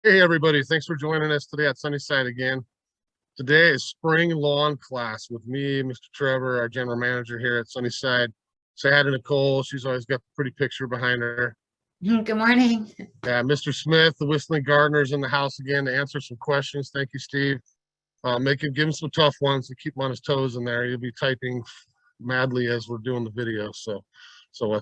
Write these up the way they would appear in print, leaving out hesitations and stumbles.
Hey everybody, thanks for joining us today at Sunnyside again. Today is spring lawn class with me, Mr. Trevor, our general manager here at Sunnyside. Say hi to Nicole. She's always got the pretty picture behind her. Good morning. Yeah, Mr. Smith, the whistling gardener, is in the house again to answer some questions. Thank you, Steve. Give him some tough ones to keep him on his toes in there. He'll be typing madly as we're doing the video. So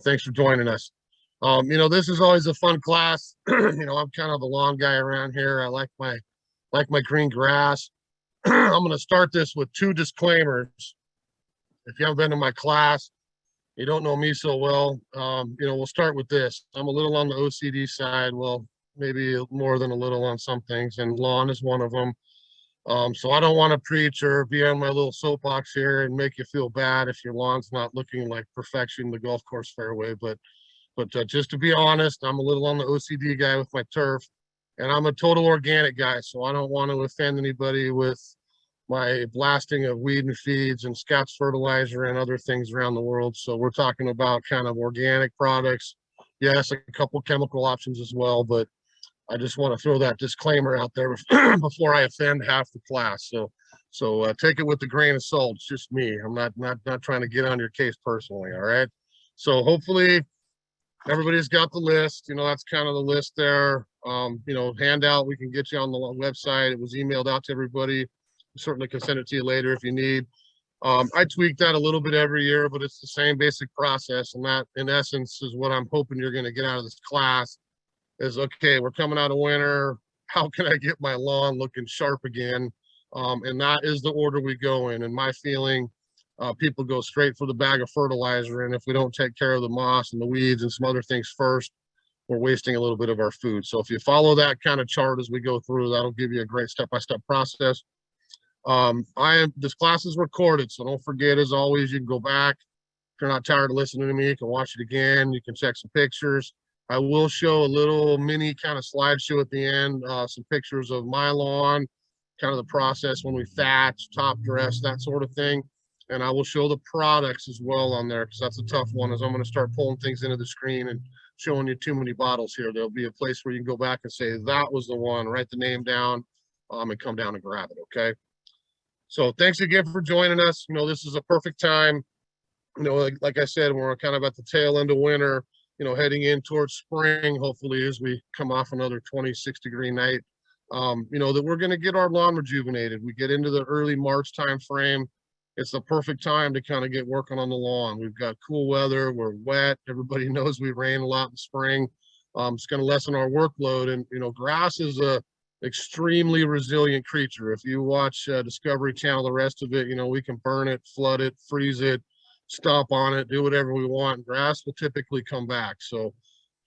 thanks for joining us. This is always a fun class. I'm kind of the lawn guy around here. I like my green grass. I'm going to start this with two disclaimers. If you haven't been to my class, you don't know me so well. We'll start with this. I'm a little on the OCD side. Well, maybe more than a little on some things, and lawn is one of them. So I don't want to preach or be on my little soapbox here and make you feel bad if your lawn's not looking like perfection, the golf course fairway. But just to be honest, I'm a little on the OCD guy with my turf, and I'm a total organic guy. So I don't want to offend anybody with my blasting of weed and feeds and Scott's fertilizer and other things around the world. So we're talking about kind of organic products. Yes, a couple chemical options as well, but I just want to throw that disclaimer out there before I offend half the class. So take it with a grain of salt. It's just me. I'm not trying to get on your case personally. All right. So hopefully everybody's got the list. That's kind of the list there. Handout we can get you on the website. It was emailed out to everybody. Certainly can send it to you later if you need. I tweak that a little bit every year, but it's the same basic process, and that in essence is what I'm hoping you're going to get out of this class is, okay, we're coming out of winter. How can I get my lawn looking sharp again? And that is the order we go in. And my feeling, people go straight for the bag of fertilizer, and if we don't take care of the moss and the weeds and some other things first, we're wasting a little bit of our food. So if you follow that kind of chart as we go through, that'll give you a great step-by-step process. This class is recorded, so don't forget, as always, you can go back. If you're not tired of listening to me, you can watch it again. You can check some pictures. I will show a little mini kind of slideshow at the end, some pictures of my lawn, kind of the process when we thatch, top dress, that sort of thing. And I will show the products as well on there, because that's a tough one, as I'm going to start pulling things into the screen and showing you too many bottles here. There'll be a place where you can go back and say, that was the one, write the name down, and come down and grab it, okay? So thanks again for joining us. This is a perfect time. Like I said, we're kind of at the tail end of winter, heading in towards spring, hopefully, as we come off another 26-degree night, that we're going to get our lawn rejuvenated. We get into the early March time frame. It's the perfect time to kind of get working on the lawn. We've got cool weather. We're wet. Everybody knows we rain a lot in spring. It's going to lessen our workload. And, grass is a extremely resilient creature. If you watch Discovery Channel, the rest of it, we can burn it, flood it, freeze it, stomp on it, do whatever we want. Grass will typically come back. So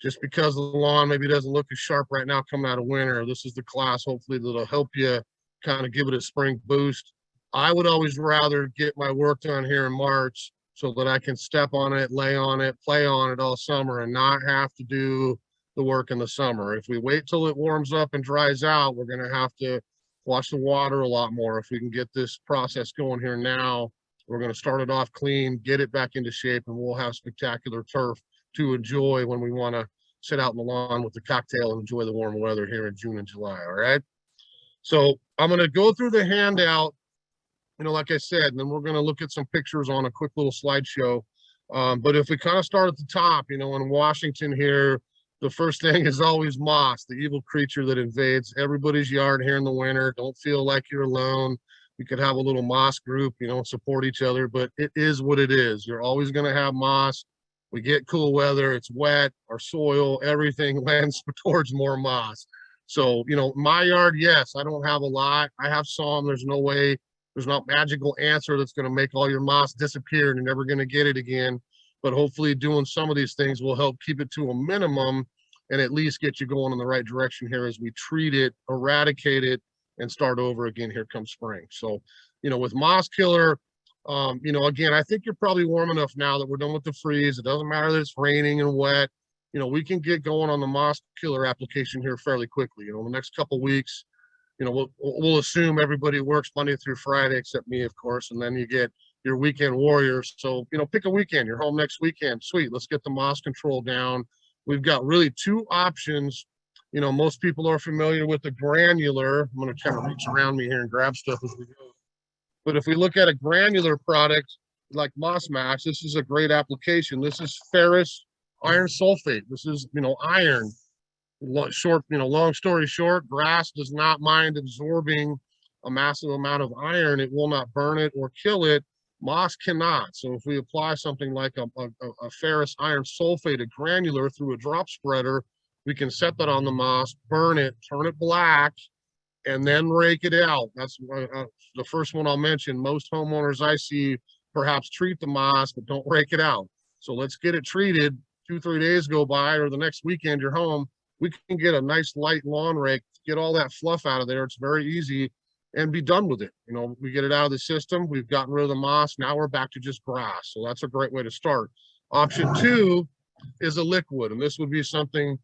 just because the lawn maybe doesn't look as sharp right now coming out of winter, this is the class hopefully that'll help you kind of give it a spring boost. I would always rather get my work done here in March so that I can step on it, lay on it, play on it all summer and not have to do the work in the summer. If we wait till it warms up and dries out, we're going to have to watch the water a lot more. If we can get this process going here now, we're going to start it off clean, get it back into shape, and we'll have spectacular turf to enjoy when we want to sit out in the lawn with the cocktail and enjoy the warm weather here in June and July. All right. So I'm going to go through the handout, like I said, and then we're going to look at some pictures on a quick little slideshow. But if we kind of start at the top, in Washington here, the first thing is always moss, the evil creature that invades everybody's yard here in the winter. Don't feel like you're alone. You could have a little moss group, support each other, but it is what it is. You're always going to have moss. We get cool weather, it's wet, our soil, everything lends towards more moss. So, my yard, yes, I don't have a lot. I have some. There's no way, there's not magical answer that's going to make all your moss disappear and you're never going to get it again. But hopefully doing some of these things will help keep it to a minimum and at least get you going in the right direction here as we treat it, eradicate it, and start over again. Here comes spring. So, with moss killer, again, I think you're probably warm enough now that we're done with the freeze. It doesn't matter that it's raining and wet. We can get going on the moss killer application here fairly quickly. The next couple of weeks, we'll assume everybody works Monday through Friday, except me, of course, and then you get your weekend warriors. So, pick a weekend. You're home next weekend. Sweet. Let's get the moss control down. We've got really two options You know, most people are familiar with the granular. I'm going to kind of reach around me here and grab stuff as we go. But if we look at a granular product like Moss Max, this is a great application. This is ferrous iron sulfate. This is, you know, iron. Short, you know, long story short, grass does not mind absorbing a massive amount of iron. It will not burn it or kill it. Moss cannot. So if we apply something like a ferrous iron sulfate, a granular, through a drop spreader, we can set that on the moss, burn it, turn it black, and then rake it out. That's the first one I'll mention. Most homeowners I see perhaps treat the moss, but don't rake it out. So let's get it treated. 2-3 days go by, or the next weekend you're home, we can get a nice light lawn rake, get all that fluff out of there. It's very easy, and be done with it. You know, we get it out of the system. We've gotten rid of the moss. Now we're back to just grass. So that's a great way to start. Option 2 is a liquid, and this would be something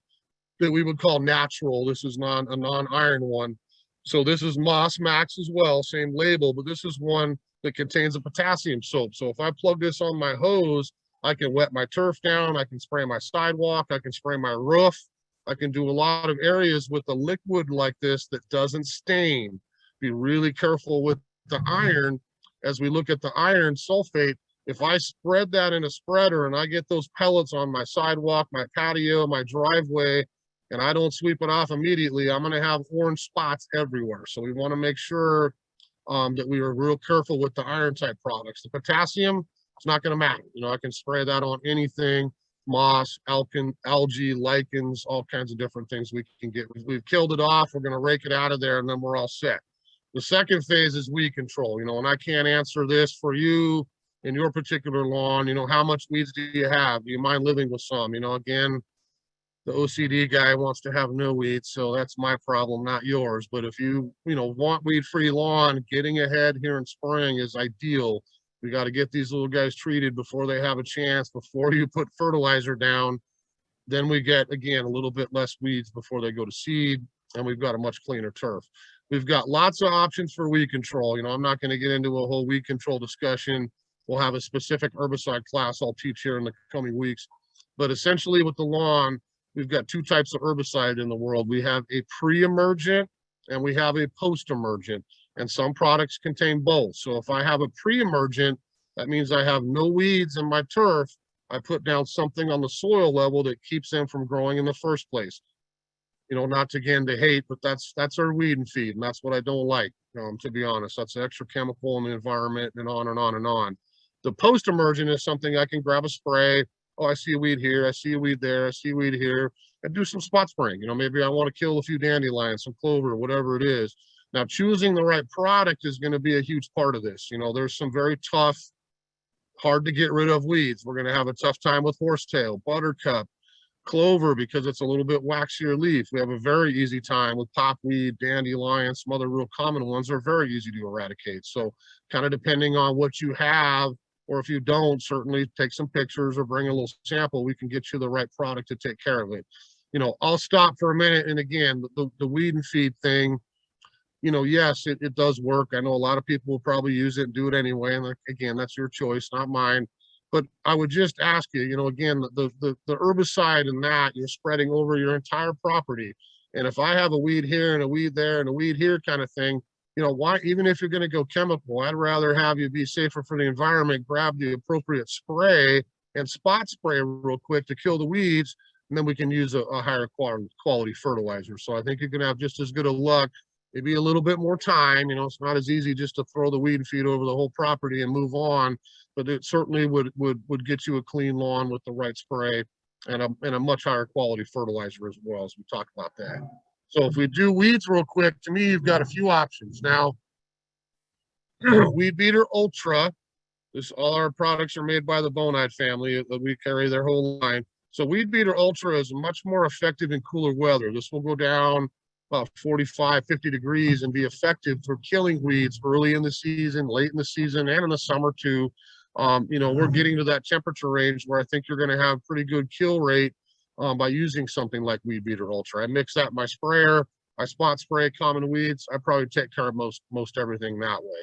that we would call natural. This is a non-iron one. So this is Moss Max as well, same label, but this is one that contains a potassium soap. So if I plug this on my hose, I can wet my turf down, I can spray my sidewalk, I can spray my roof, I can do a lot of areas with a liquid like this that doesn't stain. Be really careful with the iron. As we look at the iron sulfate, if I spread that in a spreader and I get those pellets on my sidewalk, my patio, my driveway, and I don't sweep it off immediately, I'm going to have orange spots everywhere. So we want to make sure that we are real careful with the iron type products. The potassium, it's not going to matter. You know, I can spray that on anything, moss, algae, lichens, all kinds of different things we can get. We've killed it off. We're going to rake it out of there, and then we're all set. The second phase is weed control. You know, and I can't answer this for you in your particular lawn. You know, how much weeds do you have? Do you mind living with some? You know, again, the OCD guy wants to have no weeds, so that's my problem, not yours. But if you want weed-free lawn, getting ahead here in spring is ideal. We got to get these little guys treated before they have a chance, before you put fertilizer down. Then we get, again, a little bit less weeds before they go to seed, and we've got a much cleaner turf. We've got lots of options for weed control. You know, I'm not going to get into a whole weed control discussion. We'll have a specific herbicide class I'll teach here in the coming weeks. But essentially with the lawn, we've got 2 types of herbicide in the world. We have a pre-emergent and we have a post-emergent, and some products contain both. So if I have a pre-emergent, that means I have no weeds in my turf. I put down something on the soil level that keeps them from growing in the first place. You know, not to, again, to hate, but that's our weed and feed, and that's what I don't like, to be honest. That's an extra chemical in the environment, and on and on and on. The post-emergent is something I can grab a spray. Oh, I see a weed here, I see a weed there, I see a weed here, and do some spot spraying. You know, maybe I want to kill a few dandelions, some clover, whatever it is. Now, choosing the right product is going to be a huge part of this. You know, there's some very tough, hard to get rid of weeds. We're going to have a tough time with horsetail, buttercup, clover, because it's a little bit waxier leaf. We have a very easy time with popweed, dandelion, some other real common ones are very easy to eradicate. So kind of depending on what you have, or if you don't, certainly take some pictures or bring a little sample. We can get you the right product to take care of it. You know, I'll stop for a minute. And again, the weed and feed thing, you know, yes, it does work. I know a lot of people will probably use it and do it anyway. And again, that's your choice, not mine. But I would just ask you, you know, again, the herbicide and that you're spreading over your entire property. And if I have a weed here and a weed there and a weed here kind of thing, you know, why, even if you're going to go chemical, I'd rather have you be safer for the environment, grab the appropriate spray and spot spray real quick to kill the weeds, and then we can use a higher quality fertilizer. So I think you can have just as good a luck, maybe a little bit more time. You know, it's not as easy just to throw the weed feed over the whole property and move on, but it certainly would get you a clean lawn with the right spray and a much higher quality fertilizer as well, as we talked about that. So if we do weeds real quick, to me, you've got a few options. Now, Weed Beater Ultra, all our products are made by the Bonide family. We carry their whole line. So Weed Beater Ultra is much more effective in cooler weather. This will go down about 45, 50 degrees and be effective for killing weeds early in the season, late in the season, and in the summer too. You know, we're getting to that temperature range where I think you're going to have pretty good kill rate by using something like Weed Beater Ultra. I mix that in my sprayer, I spot spray common weeds. I probably take care of most everything that way.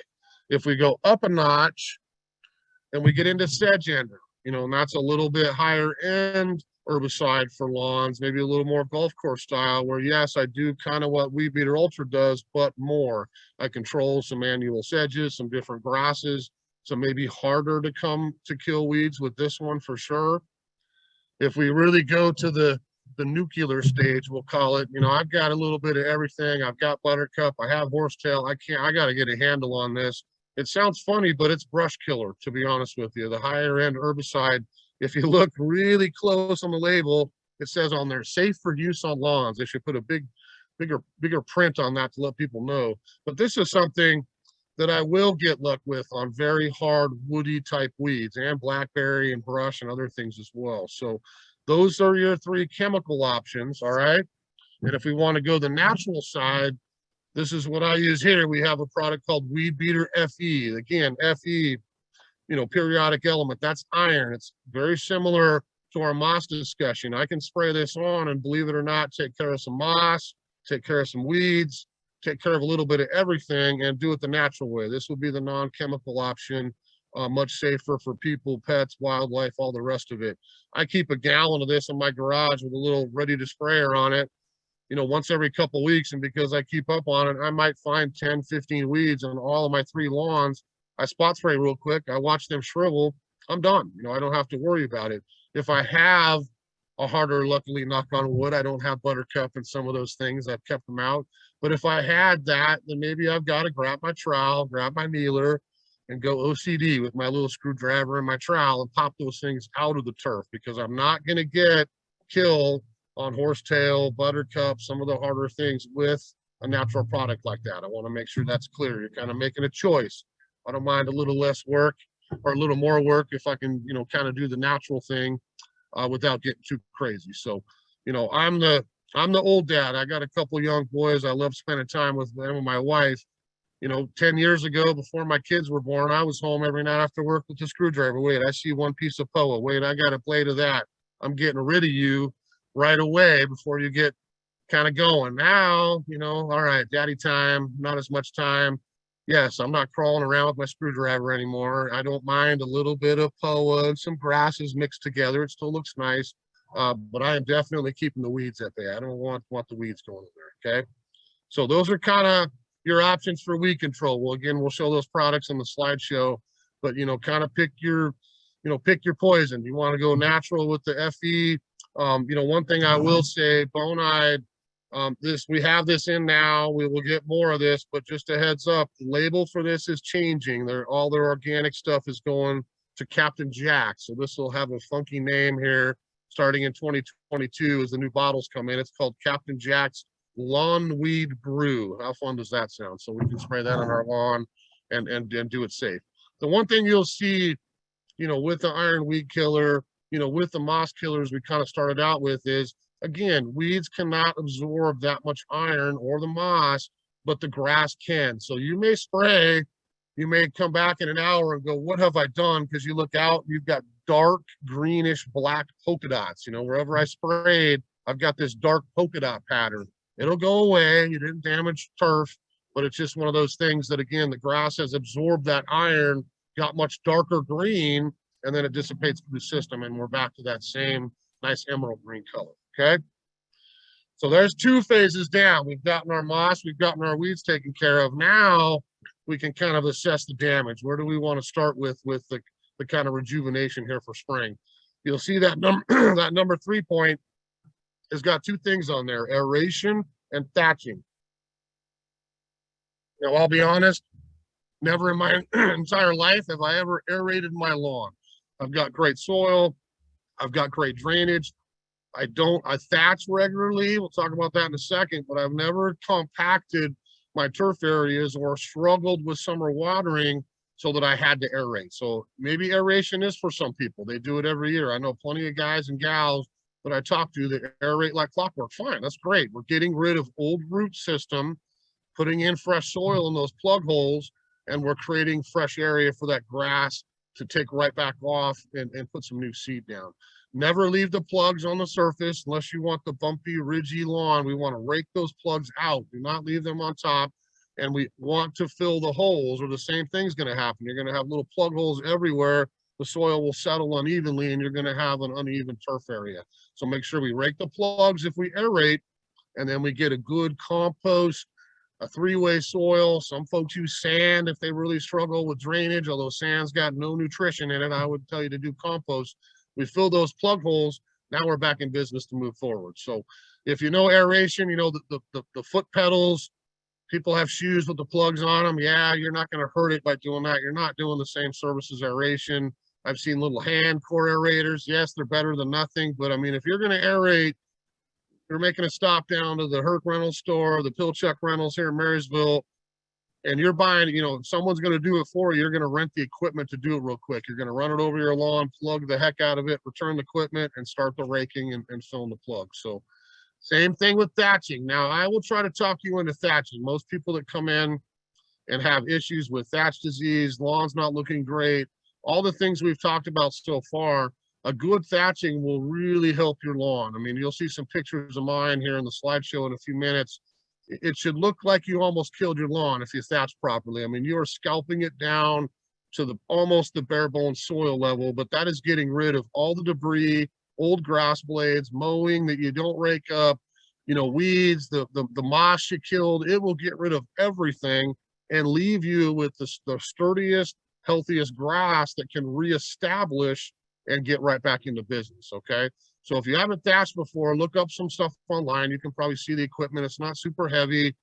If we go up a notch and we get into Sedge Ender, you know, and that's a little bit higher end, herbicide for lawns, maybe a little more golf course style, where yes, I do kind of what Weed Beater Ultra does, but more. I control some annual sedges, some different grasses, so maybe harder to come to kill weeds with this one for sure. If we really go to the nuclear stage, we'll call it, you know, I've got a little bit of everything. I've got buttercup, I have horsetail. I got to get a handle on this. It sounds funny, but it's brush killer, to be honest with you. The higher end herbicide, if you look really close on the label, it says on there, safe for use on lawns. They should put a bigger print on that to let people know. But this is something that I will get luck with on very hard woody type weeds, and blackberry and brush and other things as well. So those are your 3 chemical options, all right? And if we want to go the natural side, this is what I use here. We have a product called Weed Beater FE. Again, FE, you know, periodic element, that's iron. It's very similar to our moss discussion. I can spray this on and, believe it or not, take care of some moss, take care of some weeds, take care of a little bit of everything, and do it the natural way. This would be the non-chemical option, much safer for people, pets, wildlife, all the rest of it. I keep a gallon of this in my garage with a little ready to sprayer on it, you know, once every couple of weeks. And because I keep up on it, I might find 10, 15 weeds on all of my 3 lawns. I spot spray real quick. I watch them shrivel. I'm done. You know, I don't have to worry about it. If I have a harder, luckily, knock on wood, I don't have buttercup and some of those things. I've kept them out. But if I had that, then maybe I've got to grab my trowel, grab my kneeler, and go OCD with my little screwdriver and my trowel and pop those things out of the turf, because I'm not going to get killed on horsetail, buttercup, some of the harder things with a natural product like that. I want to make sure that's clear. You're kind of making a choice. I don't mind a little less work or a little more work if I can, you know, kind of do the natural thing without getting too crazy. So, you know, I'm the old dad. I got a couple young boys. I love spending time with them and my wife. You know, 10 years ago, before my kids were born, I was home every night after work with the screwdriver. Wait, I see one piece of POA. Wait, I got a blade of that. I'm getting rid of you right away before you get kind of going. Now, you know, all right, daddy time, not as much time. Yes, I'm not crawling around with my screwdriver anymore. I don't mind a little bit of POA and some grasses mixed together. It still looks nice. But I am definitely keeping the weeds at bay. I don't want the weeds going in there, okay? So those are kind of your options for weed control. Well, again, we'll show those products in the slideshow, but, you know, kind of pick your poison. You want to go natural with the FE. You know, one thing I will say, Bonide, we have this in now. We will get more of this, but just a heads up, the label for this is changing. All their organic stuff is going to Captain Jack. So this will have a funky name here starting in 2022 as the new bottles come in. It's called Captain Jack's Lawn Weed Brew. How fun does that sound? So we can spray that on our lawn and do it safe. The one thing you'll see, you know, with the iron weed killer, you know, with the moss killers we kind of started out with is, again, weeds cannot absorb that much iron or the moss, but the grass can. So you may spray, you may come back in an hour and go, what have I done? Because you look out, you've got dark greenish black polka dots. You know, wherever I sprayed, I've got this dark polka dot pattern. It'll go away. You didn't damage turf, but it's just one of those things that, again, the grass has absorbed that iron, got much darker green, and then it dissipates through the system, and we're back to that same nice emerald green color, okay? So there's 2 phases down. We've gotten our moss, we've gotten our weeds taken care of. Now we can kind of assess the damage. Where do we want to start with the kind of rejuvenation here for spring? You'll see that that number 3 point has got 2 things on there, aeration and thatching. Now, I'll be honest, never in my entire life have I ever aerated my lawn. I've got great soil. I've got great drainage. I thatch regularly. We'll talk about that in a second, but I've never compacted my turf areas or struggled with summer watering so that I had to aerate. So maybe aeration is for some people. They do it every year. I know plenty of guys and gals that I talk to that aerate like clockwork. Fine, that's great. We're getting rid of old root system, putting in fresh soil in those plug holes, and we're creating fresh area for that grass to take right back off and put some new seed down. Never leave the plugs on the surface unless you want the bumpy, ridgy lawn. We want to rake those plugs out. Do not leave them on top. And we want to fill the holes, or the same thing's going to happen. You're going to have little plug holes everywhere the soil will settle unevenly and you're going to have an uneven turf area. So make sure we rake the plugs if we aerate, and then we get a good compost, a three-way soil. Some folks use sand if they really struggle with drainage, although sand's got no nutrition in it. I would tell you to do compost. We fill those plug holes. Now we're back in business to move forward. So if you know aeration, you know the foot pedals, people have shoes with the plugs on them. Yeah, you're not going to hurt it by doing that. You're not doing the same service as aeration. I've seen little hand core aerators. Yes, they're better than nothing. But I mean, if you're going to aerate, you're making a stop down to the Herc rental store, the Pilchuck Rentals here in Marysville, and you're buying, you know, someone's going to do it for you. You're going to rent the equipment to do it real quick. You're going to run it over your lawn, plug the heck out of it, return the equipment, and start the raking and filling the plug. So same thing with thatching. Now, I will try to talk you into thatching. Most people that come in and have issues with thatch disease, lawn's not looking great, all the things we've talked about so far, a good thatching will really help your lawn. I mean, you'll see some pictures of mine here in the slideshow in a few minutes. It should look like you almost killed your lawn if you thatch properly. I mean, you are scalping it down to the almost the bare bones soil level, but that is getting rid of all the debris, old grass blades, mowing that you don't rake up, you know, weeds, the moss you killed. It will get rid of everything and leave you with the sturdiest, healthiest grass that can reestablish and get right back into business. Okay. So if you haven't thatched before, look up some stuff online. You can probably see the equipment. It's not super heavy.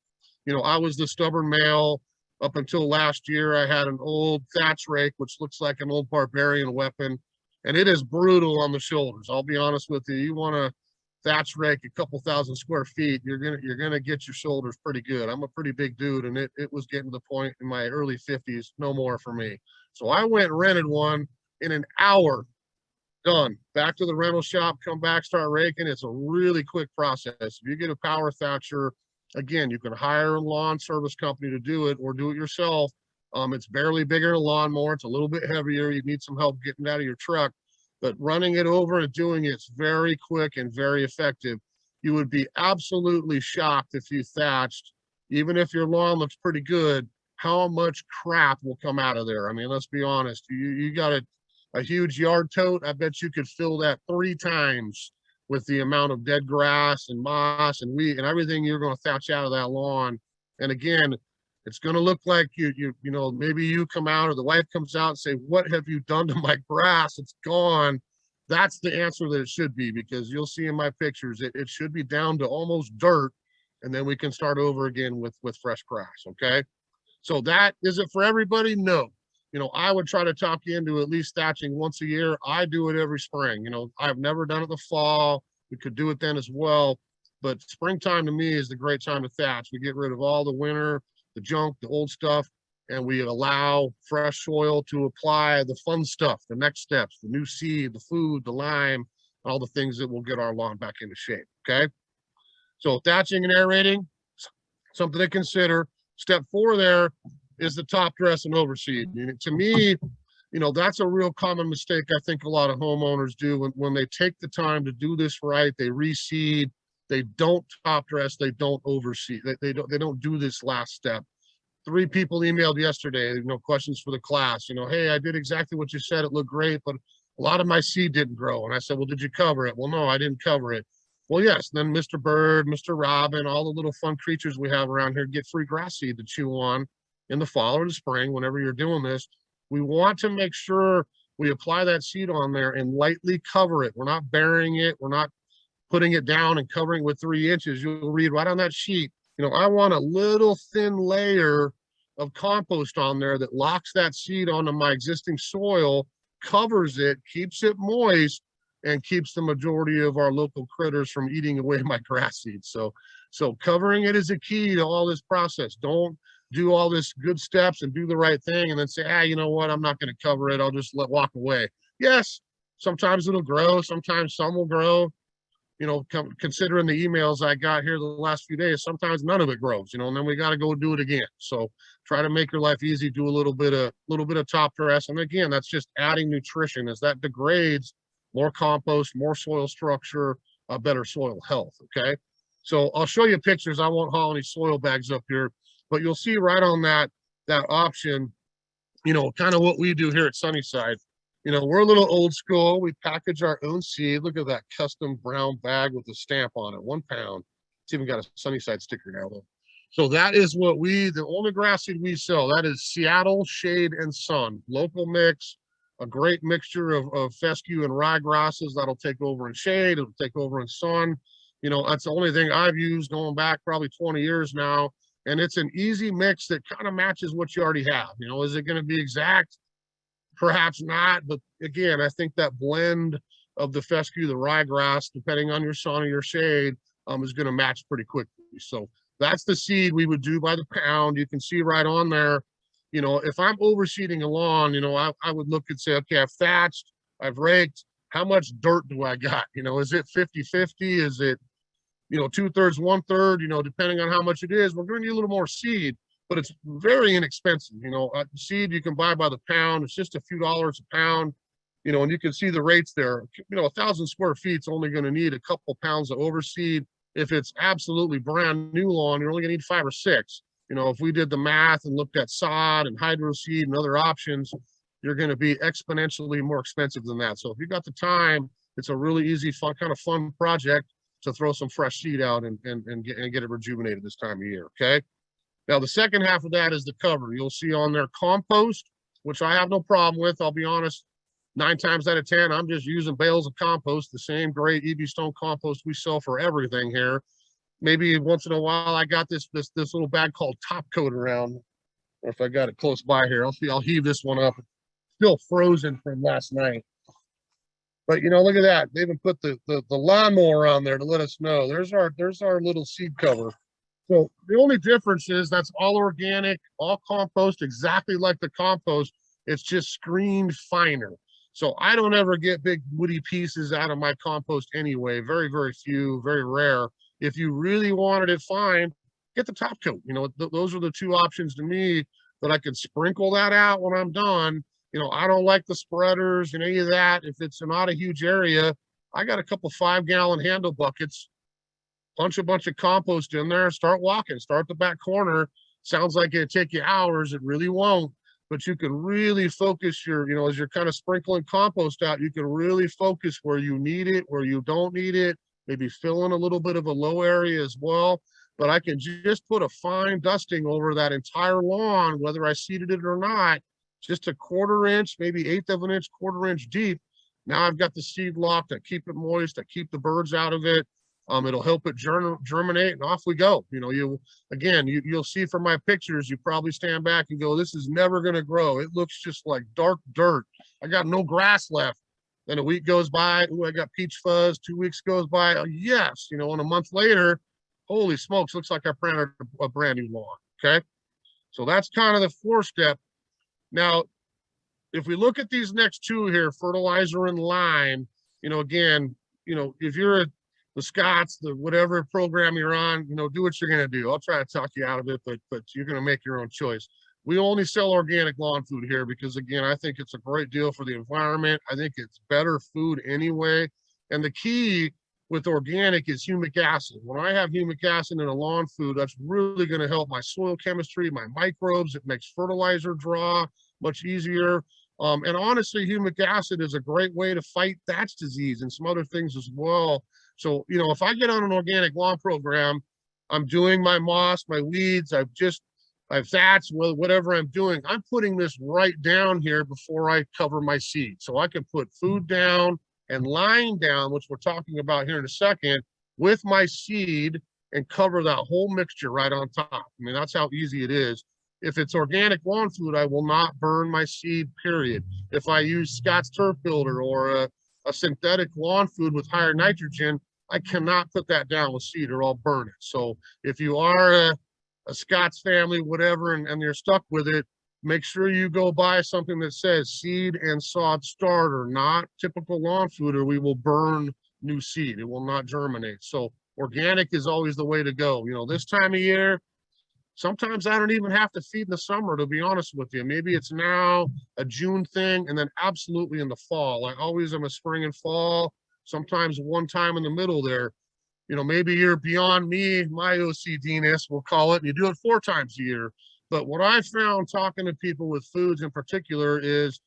You know, I was the stubborn male up until last year. I had an old thatch rake, which looks like an old barbarian weapon, and it is brutal on the shoulders. I'll be honest with you. You want to thatch rake a couple thousand square feet, you're gonna get your shoulders pretty good. I'm a pretty big dude, and it was getting to the point in my early 50s, no more for me. So I went and rented one in an hour. Done. Back to the rental shop, come back, start raking. It's a really quick process. If you get a power thatcher, again, you can hire a lawn service company to do it or do it yourself. It's barely bigger than a lawnmower. It's a little bit heavier. You need some help getting out of your truck, but running it over and doing it's very quick and very effective. You would be absolutely shocked if you thatched, even if your lawn looks pretty good, how much crap will come out of there. I mean, let's be honest. You got a huge yard tote. I bet you could fill that 3 times with the amount of dead grass and moss and weed and everything you're going to thatch out of that lawn. And again, it's going to look like you know, maybe you come out or the wife comes out and say, "What have you done to my grass? It's gone." That's the answer that it should be, because you'll see in my pictures, it should be down to almost dirt, and then we can start over again with fresh grass. Okay. So that is it for everybody? No. You know, I would try to talk you into at least thatching once a year. I do it every spring. You know, I've never done it in the fall. We could do it then as well. But springtime to me is the great time to thatch. We get rid of all the winter, the junk, the old stuff, and we allow fresh soil to apply the fun stuff, the next steps, the new seed, the food, the lime, all the things that will get our lawn back into shape. Okay. So thatching and aerating, something to consider. Step 4 there is the top dress and overseed. To me, you know, that's a real common mistake I think a lot of homeowners do when they take the time to do this right. They reseed, they don't top dress, they don't overseed, they don't do this last step. 3 people emailed yesterday, you know, questions for the class, you know, "Hey, I did exactly what you said, it looked great, but a lot of my seed didn't grow." And I said, "Well, did you cover it?" "Well, no, I didn't cover it." "Well, yes." Then Mr. Bird, Mr. Robin, all the little fun creatures we have around here get free grass seed to chew on in the fall or the spring, whenever you're doing this. We want to make sure we apply that seed on there and lightly cover it. We're not burying it. We're not putting it down and covering with 3 inches. You'll read right on that sheet, you know, I want a little thin layer of compost on there that locks that seed onto my existing soil, covers it, keeps it moist, and keeps the majority of our local critters from eating away my grass seeds. So covering it is a key to all this process. Don't do all this good steps and do the right thing and then say, "You know what, I'm not going to cover it, I'll just walk away." Yes, sometimes it'll grow, sometimes some will grow. You know, considering the emails I got here the last few days, sometimes none of it grows, you know, and then we got to go do it again. So try to make your life easy, do a little bit of top dress. And again, that's just adding nutrition. As that degrades, more compost, more soil structure, better soil health. Okay. So I'll show you pictures. I won't haul any soil bags up here, but you'll see right on that option, you know, kind of what we do here at Sunnyside. You know, we're a little old school. We package our own seed. Look at that custom brown bag with the stamp on it, 1 pound. It's even got a Sunnyside sticker now though. So that is what the only grass seed we sell, that is Seattle Shade and Sun, local mix, a great mixture of fescue and ryegrasses that'll take over in shade, it'll take over in sun. You know, that's the only thing I've used going back probably 20 years now. And it's an easy mix that kind of matches what you already have. You know, is it going to be exact? Perhaps not, but again, I think that blend of the fescue, the ryegrass, depending on your sun or your shade, is going to match pretty quickly. So that's the seed we would do by the pound. You can see right on there, you know, if I'm overseeding a lawn, you know, I would look and say, okay, I've thatched, I've raked, how much dirt do I got? You know, is it 50-50? Is it, you know, 2/3, 1/3, you know, depending on how much it is, we're going to need a little more seed, but it's very inexpensive. You know, seed you can buy by the pound. It's just a few dollars a pound, you know, and you can see the rates there. You know, 1,000 square feet is only going to need a couple pounds of overseed. If it's absolutely brand new lawn, you're only going to need 5 or 6. You know, if we did the math and looked at sod and hydro seed and other options, you're going to be exponentially more expensive than that. So if you got the time, it's a really easy, fun, kind of fun project to throw some fresh seed out and get it rejuvenated this time of year, okay? Now, the second half of that is the cover. You'll see on there compost, which I have no problem with. I'll be honest, 9 times out of 10, I'm just using bales of compost, the same great EB Stone compost we sell for everything here. Maybe once in a while, I got this little bag called Top Coat around, or if I got it close by here, I'll heave this one up. It's still frozen from last night. But you know, look at that. They even put the lawnmower on there to let us know. There's our little seed cover. So the only difference is that's all organic, all compost, exactly like the compost. It's just screened finer. So I don't ever get big woody pieces out of my compost anyway. Very, very few, very rare. If you really wanted it fine, get the top coat. You know, those are the 2 options to me that I could sprinkle that out when I'm done. You know, I don't like the spreaders and any of that. If it's not a huge area, I got a couple 5-gallon handle buckets, punch a bunch of compost in there, start walking, start the back corner. Sounds like it'd take you hours. It really won't, but you can really focus your, you know, as you're kind of sprinkling compost out, you can really focus where you need it, where you don't need it, maybe fill in a little bit of a low area as well. But I can just put a fine dusting over that entire lawn, whether I seeded it or not, just a 1/4 inch, maybe 1/8 of an inch, 1/4 inch deep. Now I've got the seed locked. I keep it moist. I keep the birds out of it. It'll help it germinate, and off we go. You know, you'll see from my pictures, you probably stand back and go, this is never going to grow. It looks just like dark dirt. I got no grass left. Then a week goes by. Ooh, I got peach fuzz. 2 weeks goes by. Oh, yes. You know, and a month later, holy smokes, looks like I planted a brand new lawn. Okay. So that's kind of the 4-step. Now, if we look at these next 2 here, fertilizer and lime, you know, again, you know, if you're the Scots, the whatever program you're on, you know, do what you're going to do. I'll try to talk you out of it, but you're going to make your own choice. We only sell organic lawn food here because, again, I think it's a great deal for the environment. I think it's better food anyway. And the key with organic is humic acid. When I have humic acid in a lawn food, that's really going to help my soil chemistry, my microbes. It makes fertilizer draw much easier. And honestly, humic acid is a great way to fight thatch disease and some other things as well. So, you know, if I get on an organic lawn program, I'm doing my moss, my weeds, I've thatched, whatever I'm doing, I'm putting this right down here before I cover my seed. So I can put food down and line down, which we're talking about here in a second, with my seed and cover that whole mixture right on top. I mean, that's how easy it is. If it's organic lawn food, I will not burn my seed, period. If I use Scott's Turf Builder or a synthetic lawn food with higher nitrogen, I cannot put that down with seed or I'll burn it. So if you are a Scott's family, whatever, and you're stuck with it, make sure you go buy something that says seed and sod starter, not typical lawn food, or we will burn new seed. It will not germinate. So organic is always the way to go. You know, this time of year, sometimes I don't even have to feed in the summer, to be honest with you. Maybe it's now a June thing, and then absolutely in the fall. I always am a spring and fall, sometimes one time in the middle there. You know, maybe you're beyond me, my OCD-ness, we'll call it, and you do it 4 times a year. But what I found talking to people with foods in particular is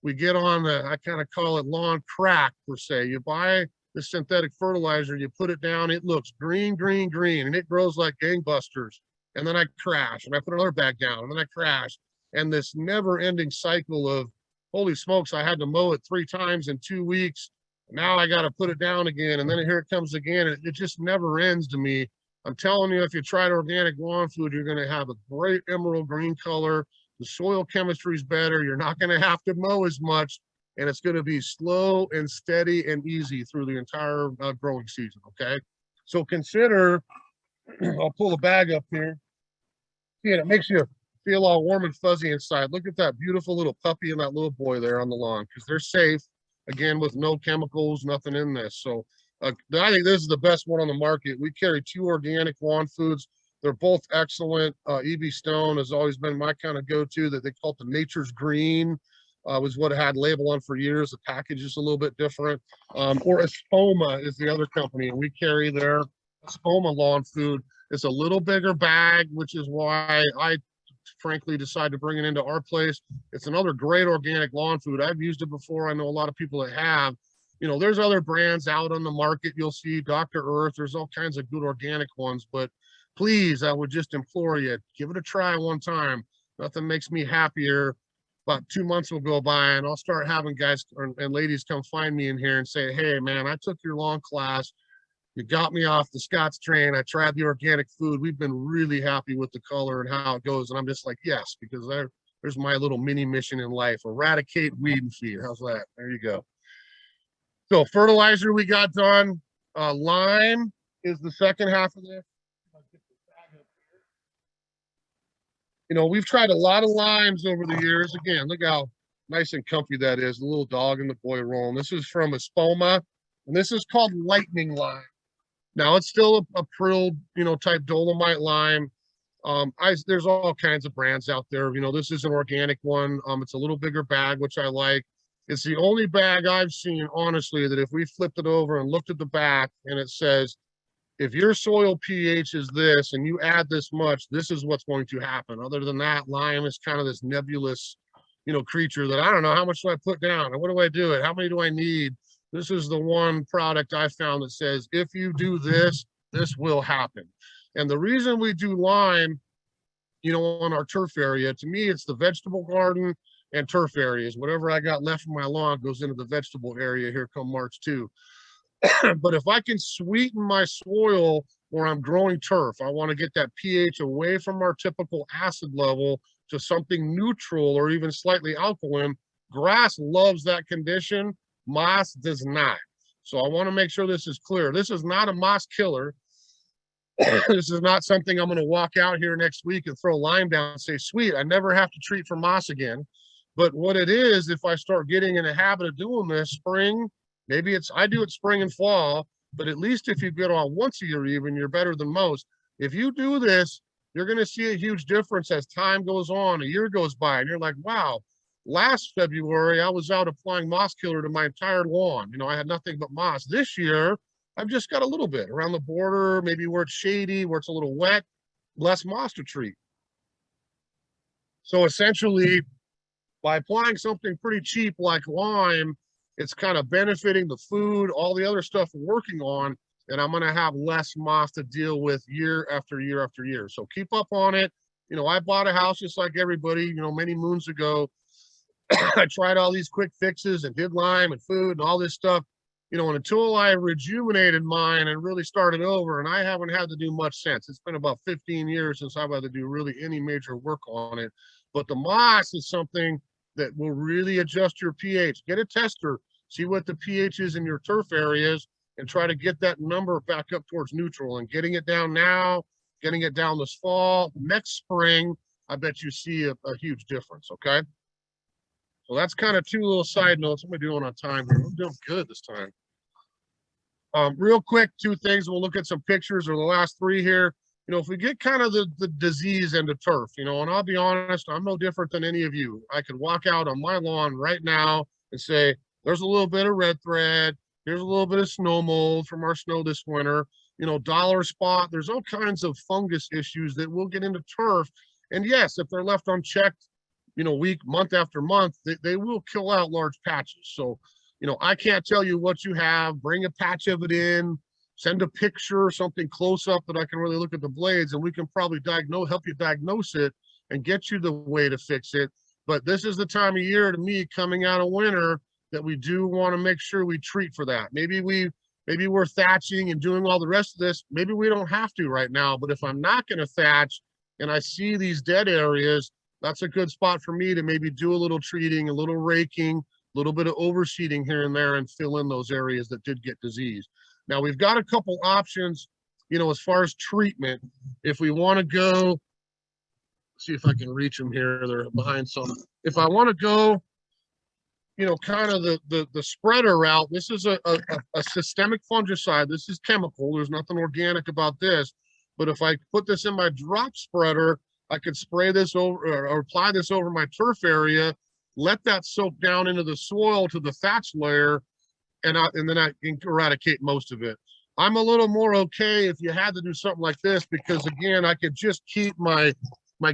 we get on the, I kind of call it lawn crack per se. You buy the synthetic fertilizer, you put it down, it looks green, green, green, and it grows like gangbusters. And then I crash and I put another bag down and then I crash. And this never ending cycle of, holy smokes, I had to mow it 3 times in 2 weeks. Now I got to put it down again. And then here it comes again. It just never ends to me. I'm telling you, if you tried organic lawn food, you're going to have a great emerald green color. The soil chemistry is better. You're not going to have to mow as much. And it's going to be slow and steady and easy through the entire growing season, okay? So consider, I'll pull the bag up here. See, it makes you feel all warm and fuzzy inside. Look at that beautiful little puppy and that little boy there on the lawn, because they're safe, again, with no chemicals, nothing in this. So I think this is the best one on the market. We carry 2 organic lawn foods. They're both excellent. EB Stone has always been my kind of go-to, that they call it the Nature's Green, was what it had label on for years. The package is a little bit different. Or Espoma is the other company, and we carry their Espoma lawn food. It's a little bigger bag, which is why I frankly decided to bring it into our place. It's another great organic lawn food. I've used it before. I know a lot of people that have. You know, there's other brands out on the market. You'll see Dr. Earth. There's all kinds of good organic ones, but please, I would just implore you, give it a try one time. Nothing makes me happier. About 2 months will go by and I'll start having guys and ladies come find me in here and say, hey man, I took your lawn class. You got me off the Scott's train. I tried the organic food. We've been really happy with the color and how it goes. And I'm just like, yes, because there's my little mini mission in life. Eradicate weed and feed. How's that? There you go. So fertilizer we got done. Lime is the second half of this. You know, we've tried a lot of limes over the years. Again, look how nice and comfy that is. The little dog and the boy rolling. This is from Espoma, and this is called lightning lime. Now it's still a prilled, you know, type dolomite lime. There's all kinds of brands out there. You know, this is an organic one. It's a little bigger bag, which I like. It's the only bag I've seen, honestly, that if we flipped it over and looked at the back and it says, if your soil pH is this and you add this much, this is what's going to happen. Other than that, lime is kind of this nebulous, you know, creature that I don't know, how much do I put down? And what do I do it? How many do I need? This is the one product I found that says, if you do this, this will happen. And the reason we do lime, you know, on our turf area, to me, it's the vegetable garden and turf areas. Whatever I got left from my lawn goes into the vegetable area here come March too. But if I can sweeten my soil where I'm growing turf, I want to get that pH away from our typical acid level to something neutral or even slightly alkaline. Grass loves that condition. Moss does not. So I want to make sure this is clear. This is not a moss killer. This is not something I'm going to walk out here next week and throw lime down and say, sweet, I never have to treat for moss again. But what it is, if I start getting in a habit of doing this spring, maybe I do it spring and fall, but at least if you get on once a year even, you're better than most. If you do this, you're going to see a huge difference as time goes on. A year goes by and you're like, wow, last February, I was out applying moss killer to my entire lawn. You know, I had nothing but moss. This year, I've just got a little bit around the border, maybe where it's shady, where it's a little wet, less moss to treat. So essentially, by applying something pretty cheap like lime, it's kind of benefiting the food, all the other stuff we're working on, and I'm going to have less moss to deal with year after year after year. So keep up on it. You know, I bought a house just like everybody, you know, many moons ago. I tried all these quick fixes and did lime and food and all this stuff, you know, and until I rejuvenated mine and really started over, and I haven't had to do much since. It's been about 15 years since I've had to do really any major work on it. But the moss is something that will really adjust your pH. Get a tester, see what the pH is in your turf areas, and try to get that number back up towards neutral. And getting it down now, getting it down this fall, next spring, I bet you see a huge difference, okay? So that's kind of 2 little side notes. What am I doing on time here? I'm doing good this time. Real quick, 2 things. We'll look at some pictures, or the last 3 here. You know, if we get kind of the disease into turf, you know, and I'll be honest, I'm no different than any of you. I could walk out on my lawn right now and say, there's a little bit of red thread. Here's a little bit of snow mold from our snow this winter. You know, dollar spot. There's all kinds of fungus issues that will get into turf. And yes, if they're left unchecked, month after month, they will kill out large patches. So, I can't tell you what you have. Bring a patch of it in, send a picture, something close up that I can really look at the blades, and we can probably help you diagnose it and get you the way to fix it. But this is the time of year, to me, coming out of winter, that we do want to make sure we treat for that. Maybe we're thatching and doing all the rest of this. Maybe we don't have to right now, but if I'm not going to thatch and I see these dead areas, that's a good spot for me to maybe do a little treating, a little raking, a little bit of overseeding here and there, and fill in those areas that did get disease. Now we've got a couple options, as far as treatment. If we want to go, see if I can reach them here. They're behind some. If I want to go, kind of the spreader route, this is a systemic fungicide. This is chemical. There's nothing organic about this. But if I put this in my drop spreader, I could spray this over or apply this over my turf area, let that soak down into the soil to the thatch layer, and then I can eradicate most of it. I'm a little more okay if you had to do something like this, because again, I could just keep my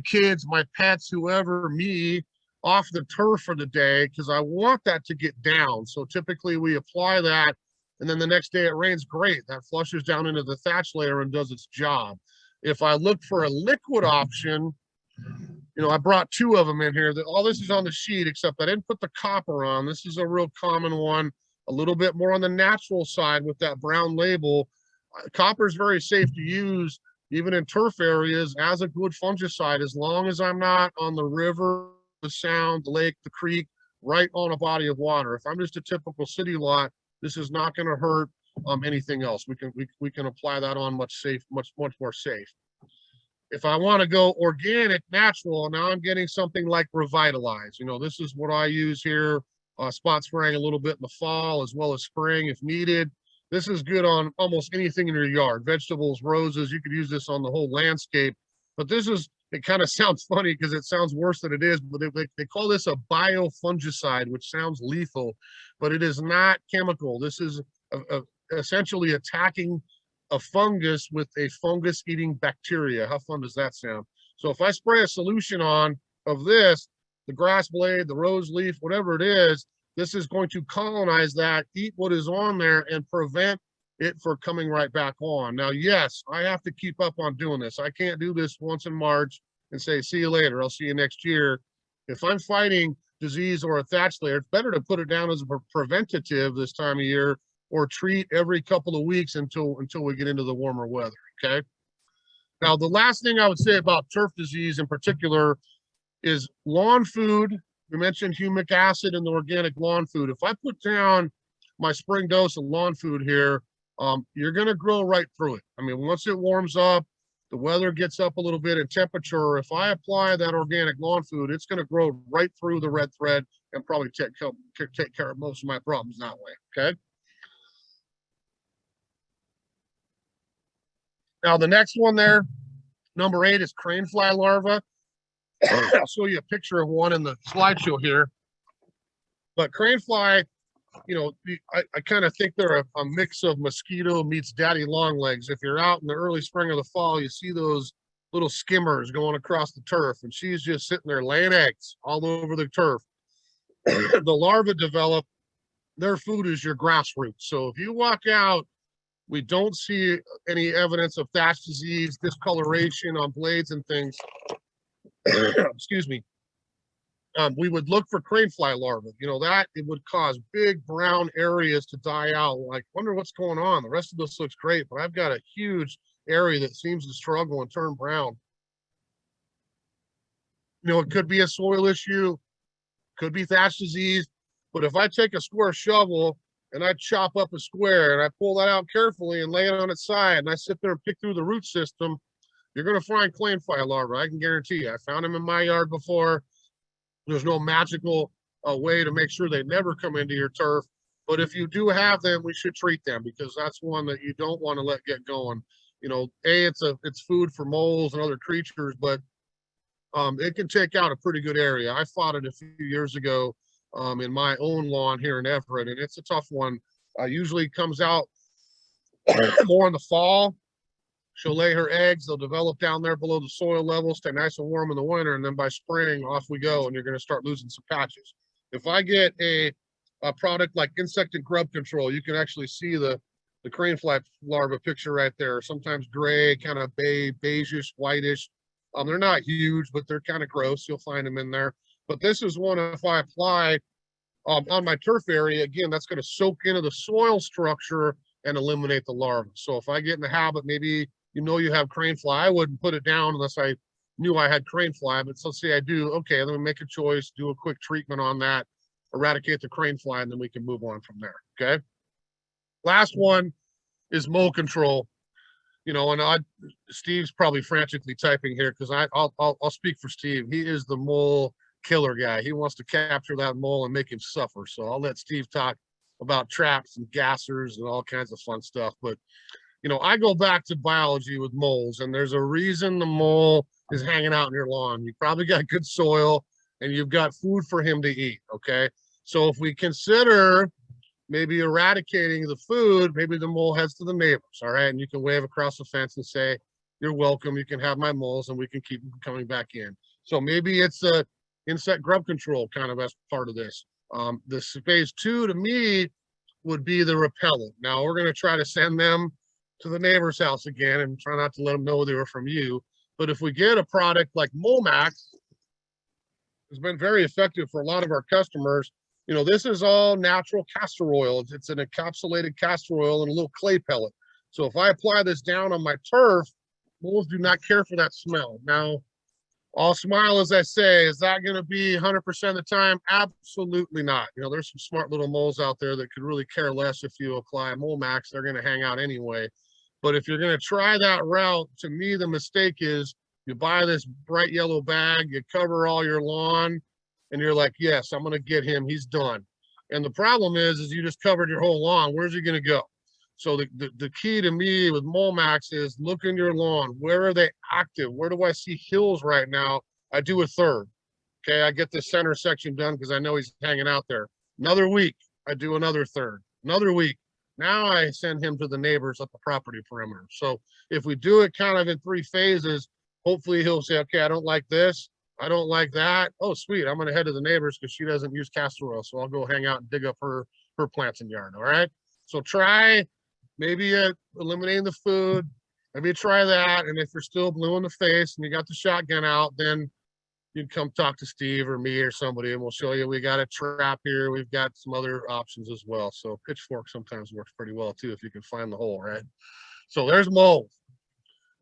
kids, my pets, whoever, me, off the turf for the day, because I want that to get down. So typically we apply that, and then the next day it rains, great. That flushes down into the thatch layer and does its job. If I look for a liquid option, I brought two of them in here. All this is on the sheet, except I didn't put the copper on. This is a real common one, a little bit more on the natural side with that brown label. Copper is very safe to use, even in turf areas, as a good fungicide, as long as I'm not on the river, the sound, the lake, the creek, right on a body of water. If I'm just a typical city lot, this is not going to hurt anything else. We can apply that on much more safe. If I want to go organic, natural, now I'm getting something like Revitalize. This is what I use here. Spot spraying a little bit in the fall as well as spring if needed. This is good on almost anything in your yard. Vegetables, roses, you could use this on the whole landscape. But it kind of sounds funny because it sounds worse than it is, but they call this a biofungicide, which sounds lethal, but it is not chemical. This is essentially attacking a fungus with a fungus-eating bacteria. How fun does that sound? So if I spray a solution on of this, the grass blade, the rose leaf, whatever it is, this is going to colonize that, eat what is on there, and prevent it from coming right back on. Now, yes, I have to keep up on doing this. I can't do this once in March and say, see you later, I'll see you next year. If I'm fighting disease or a thatch layer, it's better to put it down as a preventative this time of year, or treat every couple of weeks until we get into the warmer weather, okay? Now, the last thing I would say about turf disease in particular is lawn food. We mentioned humic acid and the organic lawn food. If I put down my spring dose of lawn food here, you're going to grow right through it. I mean, once it warms up, the weather gets up a little bit in temperature. If I apply that organic lawn food, it's going to grow right through the red thread and probably take care of most of my problems that way, okay? Now, the next one there, number 8, is crane fly larvae. I'll show you a picture of one in the slideshow here. But crane fly, I kind of think they're a mix of mosquito meets daddy long legs. If you're out in the early spring or the fall, you see those little skimmers going across the turf, and she's just sitting there laying eggs all over the turf. The larvae develop, their food is your grass roots. So if you walk out, we don't see any evidence of thatch disease, discoloration on blades and things. Excuse me. We would look for crane fly larvae. That it would cause big brown areas to die out. Like, wonder what's going on. The rest of this looks great, but I've got a huge area that seems to struggle and turn brown. It could be a soil issue, could be thatch disease, but if I take a square shovel and I chop up a square and I pull that out carefully and lay it on its side and I sit there and pick through the root system, you're going to find crane fly larvae. I can guarantee you. I found them in my yard before. There's no magical way to make sure they never come into your turf. But if you do have them, we should treat them, because that's one that you don't want to let get going. It's food for moles and other creatures, but it can take out a pretty good area. I fought it a few years ago in my own lawn here in Everett, and it's a tough one. Usually comes out more in the fall. She'll lay her eggs. They'll develop down there below the soil level, stay nice and warm in the winter, and then by spring, off we go, and you're going to start losing some patches. If I get a product like insect and grub control, you can actually see the crane fly larva picture right there. Sometimes gray, kind of beigeish, whitish. They're not huge, but they're kind of gross. You'll find them in there. But this is one, if I apply on my turf area, again, that's going to soak into the soil structure and eliminate the larvae. So if I get in the habit, maybe you have crane fly, I wouldn't put it down unless I knew I had crane fly. But let's say I do, okay, let me make a choice, do a quick treatment on that, eradicate the crane fly, and then we can move on from there. Okay. Last one is mole control. And Steve's probably frantically typing here because I'll speak for Steve. He is the mole killer guy. He wants to capture that mole and make him suffer. So I'll let Steve talk about traps and gassers and all kinds of fun stuff. But I go back to biology with moles, and there's a reason the mole is hanging out in your lawn. You probably got good soil and you've got food for him to eat. Okay. So if we consider maybe eradicating the food, maybe the mole heads to the neighbors. All right. And you can wave across the fence and say, you're welcome. You can have my moles, and we can keep them coming back in. So maybe it's a insect grub control kind of as part of this. This phase 2 to me would be the repellent. Now we're going to try to send them to the neighbor's house again and try not to let them know they were from you. But if we get a product like Momax, it's been very effective for a lot of our customers. This is all natural castor oil. It's an encapsulated castor oil and a little clay pellet. So if I apply this down on my turf, moles do not care for that smell. Now, I'll smile as I say, is that going to be 100% of the time? Absolutely not. There's some smart little moles out there that could really care less if you apply Momax. They're going to hang out anyway. But if you're going to try that route, to me, the mistake is you buy this bright yellow bag, you cover all your lawn, and you're like, yes, I'm going to get him. He's done. And the problem is you just covered your whole lawn. Where's he going to go? So the key to me with Momax is look in your lawn. Where are they active? Where do I see hills right now? I do a third. Okay, I get the center section done because I know he's hanging out there. Another week, I do another third. Another week. Now I send him to the neighbors at the property perimeter. So if we do it kind of in 3 phases, hopefully he'll say, okay, I don't like this. I don't like that. Oh, sweet. I'm going to head to the neighbors because she doesn't use castor oil. So I'll go hang out and dig up her plants and yard. All right. So try maybe eliminating the food. Maybe try that. And if you're still blue in the face and you got the shotgun out, then you can come talk to Steve or me or somebody, and we'll show you. We got a trap here. We've got some other options as well. So pitchfork sometimes works pretty well too if you can find the hole, right? So there's mold.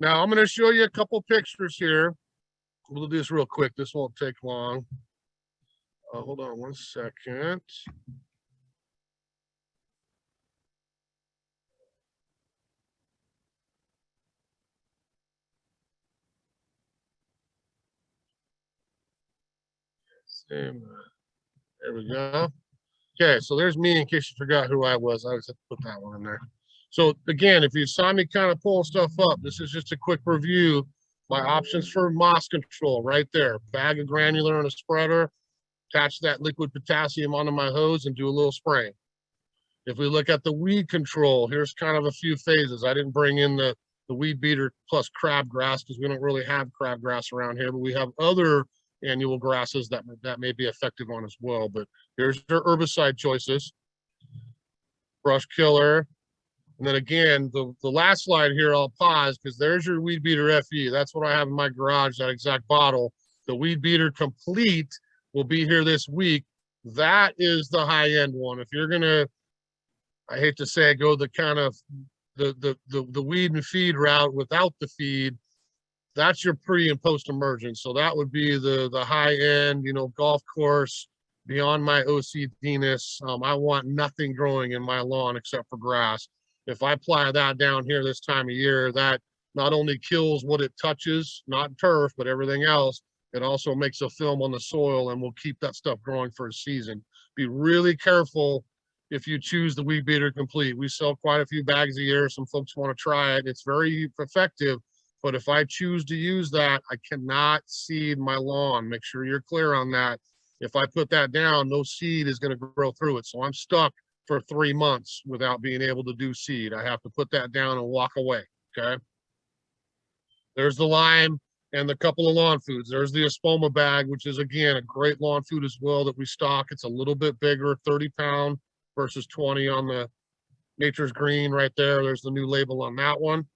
Now I'm going to show you a couple pictures here. We'll do this real quick. This won't take long. Hold on one second. There we go. Okay, so there's me in case you forgot who I was. I just have to put that one in there. So again, if you saw me kind of pulling stuff up, this is just a quick review. My options for moss control right there. Bag of granular and a spreader. Attach that liquid potassium onto my hose and do a little spraying. If we look at the weed control, here's kind of a few phases. I didn't bring in the weed beater plus crabgrass because we don't really have crabgrass around here, but we have other annual grasses that may be effective on as well. But here's their herbicide choices. Brush killer. And then again, the last slide here, I'll pause because there's your weed beater FE. That's what I have in my garage, that exact bottle. The weed beater complete will be here this week. That is the high-end one. If you're gonna, I hate to say, go the kind of the weed and feed route without the feed, that's your pre and post emergence. So that would be the high-end, golf course, beyond my OCD-ness. I want nothing growing in my lawn except for grass. If I apply that down here this time of year, that not only kills what it touches, not turf, but everything else, it also makes a film on the soil and will keep that stuff growing for a season. Be really careful if you choose the weed beater complete. We sell quite a few bags a year. Some folks want to try it. It's very effective, but if I choose to use that, I cannot seed my lawn. Make sure you're clear on that. If I put that down, no seed is going to grow through it. So I'm stuck for 3 months without being able to do seed. I have to put that down and walk away, okay? There's the lime and the couple of lawn foods. There's the Espoma bag, which is, again, a great lawn food as well that we stock. It's a little bit bigger, 30-pound versus 20 on the Nature's Green right there. There's the new label on that one.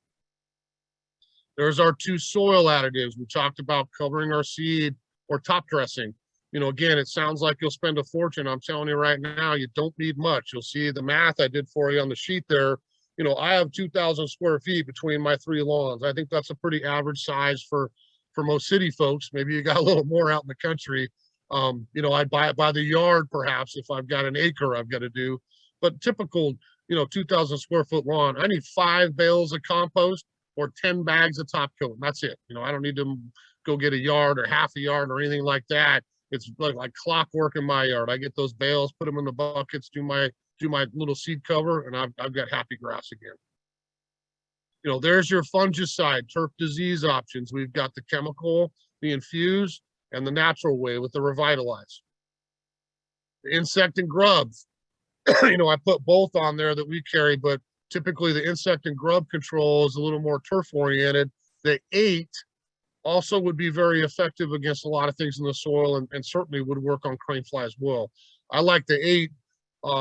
There's our 2 soil additives. We talked about covering our seed or top dressing. You know, again, it sounds like you'll spend a fortune. I'm telling you right now, you don't need much. You'll see the math I did for you on the sheet there. You know, I have 2,000 square feet between my 3 lawns. I think that's a pretty average size for most city folks. Maybe you got a little more out in the country. You know, I'd buy it by the yard, perhaps, if I've got an acre I've got to do. But typical, you know, 2,000 square foot lawn, I need 5 bales of compost or 10 bags of top coat. That's it. You know, I don't need to go get a yard or half a yard or anything like that. It's like clockwork in my yard. I get those bales, put them in the buckets, do my little seed cover, and I've got happy grass again. You know, there's your fungicide, turf disease options. We've got the chemical, the infused, and the natural way with the Revitalize. The insect and grubs. You know, I put both on there that we carry, but typically the insect and grub control is a little more turf oriented. The 8 also would be very effective against a lot of things in the soil, and certainly would work on crane fly as well. I like the 8.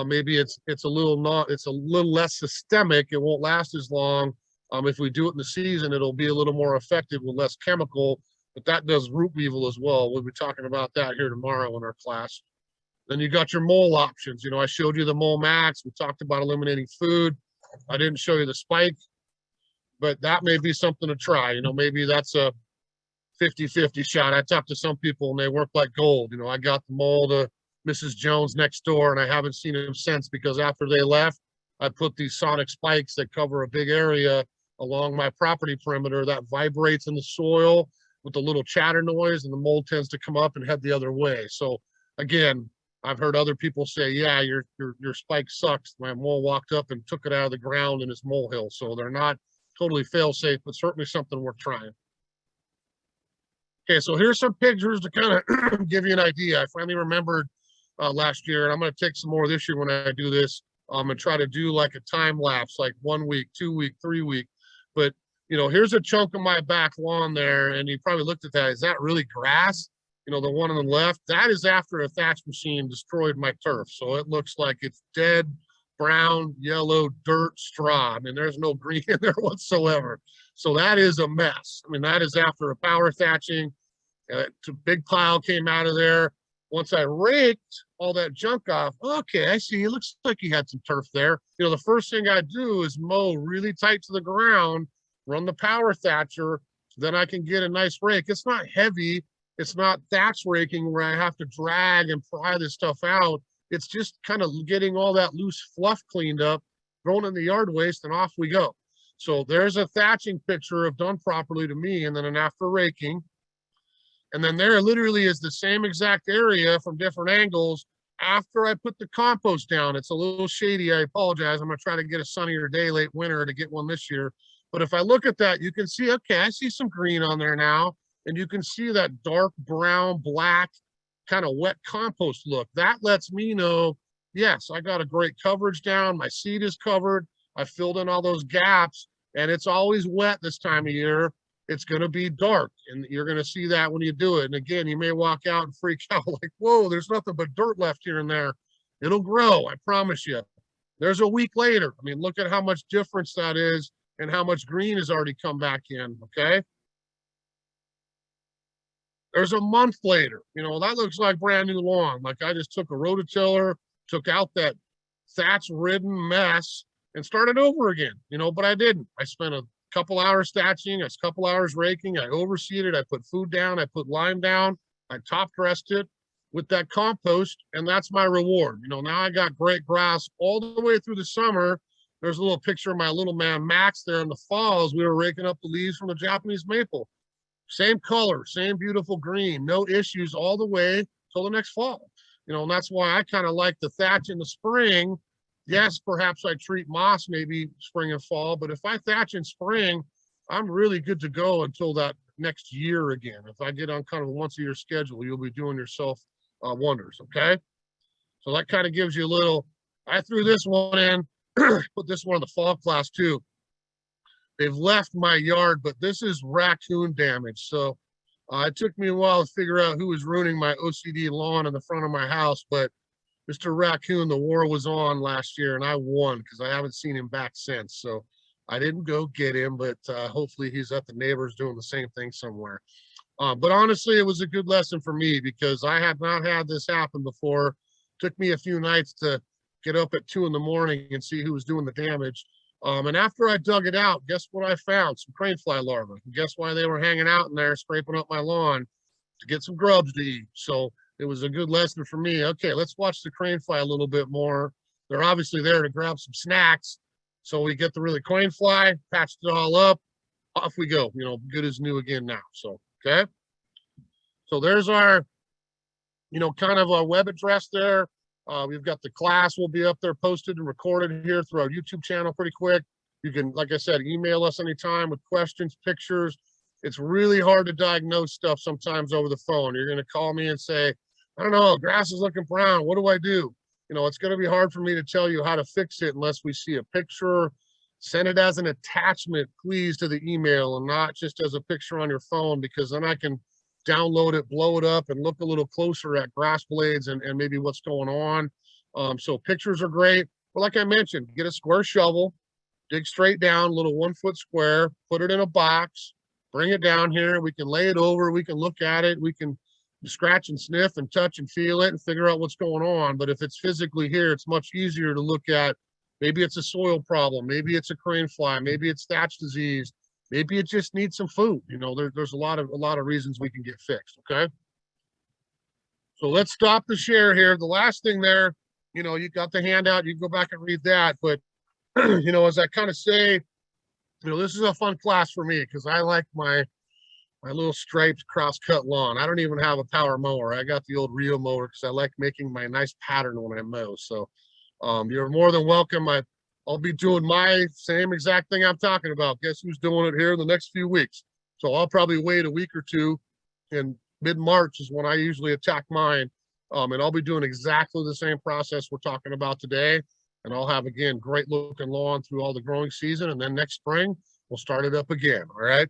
Maybe it's a little less systemic. It won't last as long. If we do it in the season, it'll be a little more effective with less chemical, but that does root weevil as well. We'll be talking about that here tomorrow in our class. Then you got your mole options. You know, I showed you the Mole Max. We talked about eliminating food. I didn't show you the spike, but that may be something to try. You know, maybe that's a 50-50 shot. I talked to some people and they work like gold. You know, I got the mole to Mrs. Jones next door, and I haven't seen him since, because after they left, I put these sonic spikes that cover a big area along my property perimeter that vibrates in the soil with a little chatter noise, and the mold tends to come up and head the other way. So again, I've heard other people say, yeah, your spike sucks. My mole walked up and took it out of the ground in his molehill. So they're not totally fail-safe, but certainly something worth trying. Okay, so here's some pictures to kind of give you an idea. I finally remembered last year, and I'm going to take some more this year when I do this, and try to do like a time lapse, like 1 week, 2 week, 3 week. But, you know, here's a chunk of my back lawn there, and you probably looked at that. Is that really grass? You know, the one on the left, that is after a thatch machine destroyed my turf. So it looks like it's dead, brown, yellow, dirt, straw. I mean, there's no green in there whatsoever. So that is a mess. I mean, that is after a power thatching. A big pile came out of there. Once I raked all that junk off, okay, I see. It looks like you had some turf there. You know, the first thing I do is mow really tight to the ground, run the power thatcher, so then I can get a nice rake. It's not heavy. It's not thatch raking where I have to drag and pry this stuff out. It's just kind of getting all that loose fluff cleaned up, thrown in the yard waste, and off we go. So there's a thatching picture of done properly to me, and then an after raking. And then there literally is the same exact area from different angles after I put the compost down. It's a little shady. I apologize. I'm going to try to get a sunnier day late winter to get one this year. But if I look at that, you can see, okay, I see some green on there now. And you can see that dark brown, black, kind of wet compost look. That lets me know, yes, I got a great coverage down. My seed is covered. I filled in all those gaps, and it's always wet this time of year. It's going to be dark, and you're going to see that when you do it. And again, you may walk out and freak out like, whoa, there's nothing but dirt left here and there. It'll grow, I promise you. There's a week later. I mean, look at how much difference that is and how much green has already come back in, okay? There's a month later, you know, that looks like brand new lawn. Like I just took a rototiller, took out that thatch-ridden mess and started over again, you know, but I didn't. I spent a couple hours thatching, a couple hours raking, I overseeded, I put food down, I put lime down, I top dressed it with that compost, and that's my reward. You know, now I got great grass all the way through the summer. There's a little picture of my little man Max there in the fall as we were raking up the leaves from the Japanese maple. Same color, same beautiful green, no issues all the way till the next fall. You know, and that's why I kind of like the thatch in the spring. Yes, perhaps I treat moss maybe spring and fall, but if I thatch in spring, I'm really good to go until that next year again. If I get on kind of a once-a-year schedule, you'll be doing yourself wonders, okay? So that kind of gives you a little, I threw this one in, put this one in the fall class too. they've left my yard, but this is raccoon damage. So it took me a while to figure out who was ruining my OCD lawn in the front of my house, but Mr. Raccoon, the war was on last year and I won because I haven't seen him back since. So I didn't go get him, but hopefully he's at the neighbors doing the same thing somewhere. But honestly, it was a good lesson for me because I had not had this happen before. It took me a few nights to get up at 2 in the morning and see who was doing the damage. And after I dug it out, guess what I found? Some crane fly larvae. And guess why they were hanging out in there scraping up my lawn? To get some grubs to eat. So it was a good lesson for me. Okay, let's watch the crane fly a little bit more. They're obviously there to grab some snacks. So we get the really crane fly, patched it all up, off we go. You know, good as new again now. So, okay. So there's our, you know, kind of our web address there. We've got the class will be up there posted and recorded here through our YouTube channel pretty quick. You can, like I said, email us anytime with questions, pictures. It's really hard to diagnose stuff sometimes over the phone. You're going to call me and say, I don't know, grass is looking brown. What do I do? You know, it's going to be hard for me to tell you how to fix it unless we see a picture. Send it as an attachment, please, to the email and not just as a picture on your phone, because then I can download it, blow it up, and look a little closer at grass blades and maybe what's going on. So pictures are great. But like I mentioned, get a square shovel, dig straight down, little 1 foot square, put it in a box, bring it down here. We can lay it over. We can look at it. We can scratch and sniff and touch and feel it and figure out what's going on. But if it's physically here, it's much easier to look at. Maybe it's a soil problem. Maybe it's a crane fly. Maybe it's thatch disease. Maybe it just needs some food. You know, there's a lot of reasons we can get fixed. Okay. So let's stop the share here. The last thing there, you know, you got the handout. You can go back and read that. But, you know, as I kind of say, you know, this is a fun class for me because I like my little striped cross-cut lawn. I don't even have a power mower. I got the old Rio mower because I like making my nice pattern when I mow. So you're more than welcome. I'll be doing my same exact thing I'm talking about. Guess who's doing it here in the next few weeks? So I'll probably wait a week or two. In mid-March is when I usually attack mine. And I'll be doing exactly the same process we're talking about today. And I'll have, again, great looking lawn through all the growing season. And then next spring, we'll start it up again. All right.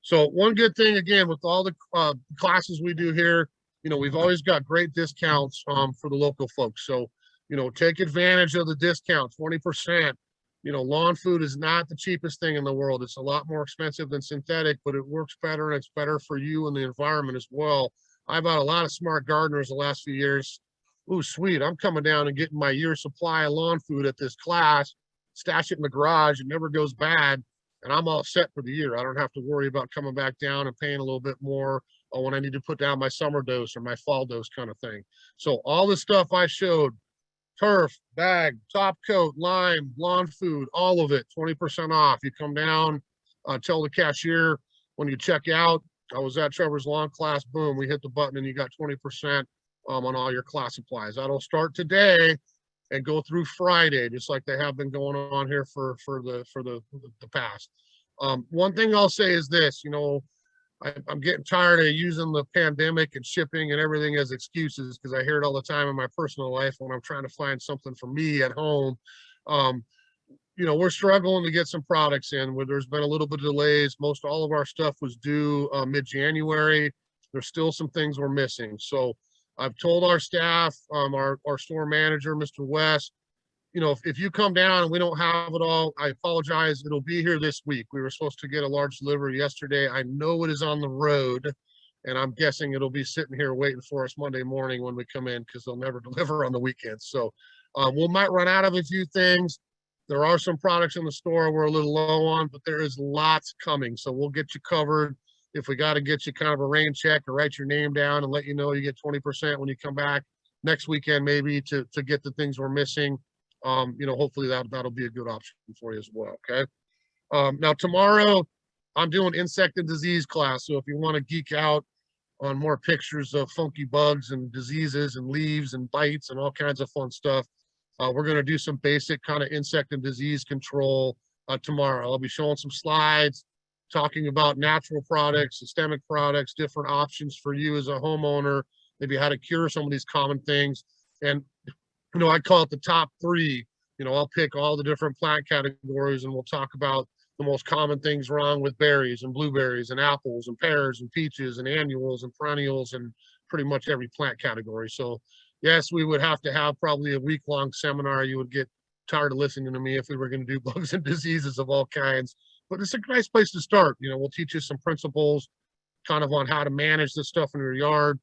So one good thing, again, with all the classes we do here, you know, we've always got great discounts for the local folks. So, you know, take advantage of the discount, 20%. You know, lawn food is not the cheapest thing in the world. It's a lot more expensive than synthetic, but it works better and it's better for you and the environment as well. I've had a lot of smart gardeners the last few years. Ooh, sweet. I'm coming down and getting my year's supply of lawn food at this class, stash it in the garage. It never goes bad. And I'm all set for the year. I don't have to worry about coming back down and paying a little bit more when I need to put down my summer dose or my fall dose kind of thing. So all the stuff I showed, turf, bag, top coat, lime, lawn food, all of it, 20% off. You come down, tell the cashier when you check out, I was at Trevor's lawn class, boom, we hit the button and you got 20% on all your class supplies. That'll start today and go through Friday, just like they have been going on here for the past. One thing I'll say is this, you know, I'm getting tired of using the pandemic and shipping and everything as excuses because I hear it all the time in my personal life when I'm trying to find something for me at home. You know, we're struggling to get some products in where there's been a little bit of delays. Most all of our stuff was due mid-January. There's still some things we're missing. So I've told our staff, our store manager, Mr. West, you know, if you come down and we don't have it all, I apologize. It'll be here this week. We were supposed to get a large delivery yesterday. I know it is on the road, and I'm guessing it'll be sitting here waiting for us Monday morning when we come in because they'll never deliver on the weekends. So we might run out of a few things. There are some products in the store we're a little low on, but there is lots coming. So we'll get you covered. If we got to get you kind of a rain check or write your name down and let you know you get 20% when you come back next weekend, maybe to get the things we're missing. You know, hopefully that'll be a good option for you as well. Okay. Now tomorrow I'm doing insect and disease class. So if you want to geek out on more pictures of funky bugs and diseases and leaves and bites and all kinds of fun stuff, we're going to do some basic kind of insect and disease control tomorrow. I'll be showing some slides, talking about natural products, systemic products, different options for you as a homeowner, maybe how to cure some of these common things. And, you know, I call it the top 3. You know, I'll pick all the different plant categories and we'll talk about the most common things wrong with berries and blueberries and apples and pears and peaches and annuals and perennials and pretty much every plant category. So yes, we would have to have probably a week-long seminar. You would get tired of listening to me if we were going to do bugs and diseases of all kinds, but it's a nice place to start. You know, we'll teach you some principles kind of on how to manage this stuff in your yard,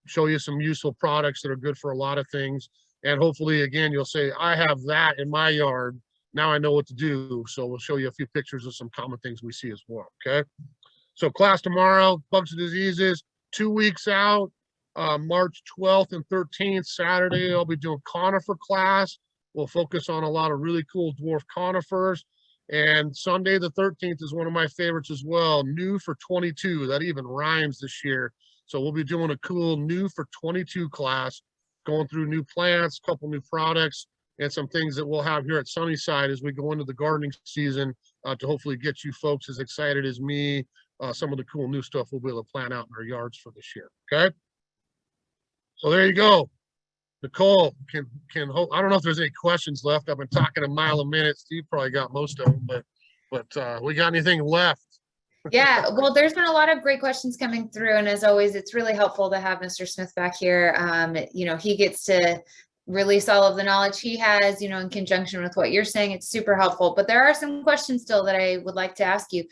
show you some useful products that are good for a lot of things. And hopefully, again, you'll say, I have that in my yard. Now I know what to do. So we'll show you a few pictures of some common things we see as well. Okay. So class tomorrow, bugs and diseases, 2 weeks out, March 12th and 13th, Saturday, I'll be doing conifer class. We'll focus on a lot of really cool dwarf conifers. And Sunday the 13th is one of my favorites as well. New for 22. That even rhymes this year. So we'll be doing a cool new for 22 class, going through new plants, a couple new products, and some things that we'll have here at Sunnyside as we go into the gardening season to hopefully get you folks as excited as me. Some of the cool new stuff we'll be able to plant out in our yards for this year. Okay. So there you go. Nicole, can I don't know if there's any questions left. I've been talking a mile a minute. Steve probably got most of them, but we got anything left? Yeah, well, there's been a lot of great questions coming through, and as always, it's really helpful to have Mr. Smith back here. You know, he gets to release all of the knowledge he has, you know, in conjunction with what you're saying. It's super helpful, but there are some questions still that I would like to ask you.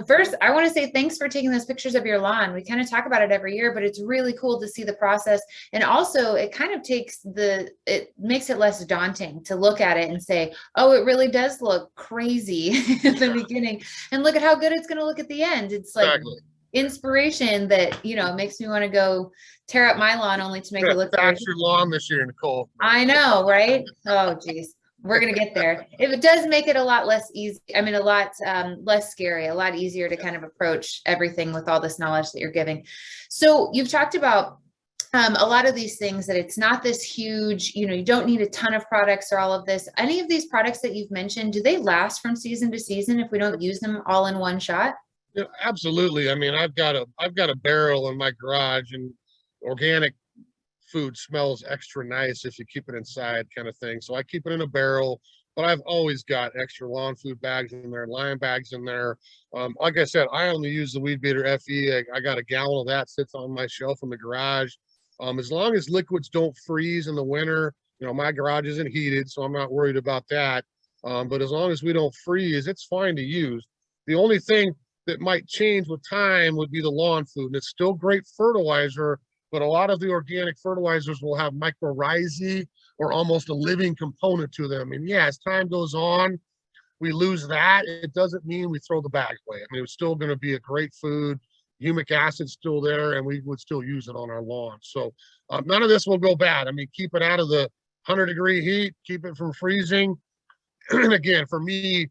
First, I want to say thanks for taking those pictures of your lawn. We kind of talk about it every year, but it's really cool to see the process. And also it kind of it makes it less daunting to look at it and say, oh, it really does look crazy at the beginning. And look at how good it's going to look at the end. It's like inspiration that, you know, makes me want to go tear up my lawn only to make it look thatch your lawn this year, Nicole. I know, right? Oh, geez. We're going to get there. It does make it a lot less easy. I mean, a lot less scary, a lot easier to kind of approach everything with all this knowledge that you're giving. So you've talked about a lot of these things, that it's not this huge, you know, you don't need a ton of products or all of this. Any of these products that you've mentioned, do they last from season to season if we don't use them all in one shot? Yeah, absolutely. I mean, I've got a barrel in my garage, and organic food smells extra nice if you keep it inside, kind of thing. So I keep it in a barrel, but I've always got extra lawn food bags in there, lime bags in there. Like I said, I only use the Weed Beater FE. I got a gallon of that sits on my shelf in the garage. As long as liquids don't freeze in the winter, you know, my garage isn't heated, so I'm not worried about that. But as long as we don't freeze, it's fine to use. The only thing that might change with time would be the lawn food. And it's still great fertilizer, but a lot of the organic fertilizers will have mycorrhizae or almost a living component to them. And yeah, as time goes on, we lose that. It doesn't mean we throw the bag away. I mean, it's still going to be a great food. Humic acid's still there, and we would still use it on our lawn. So none of this will go bad. I mean, keep it out of the 100-degree heat, keep it from freezing. And again, for me,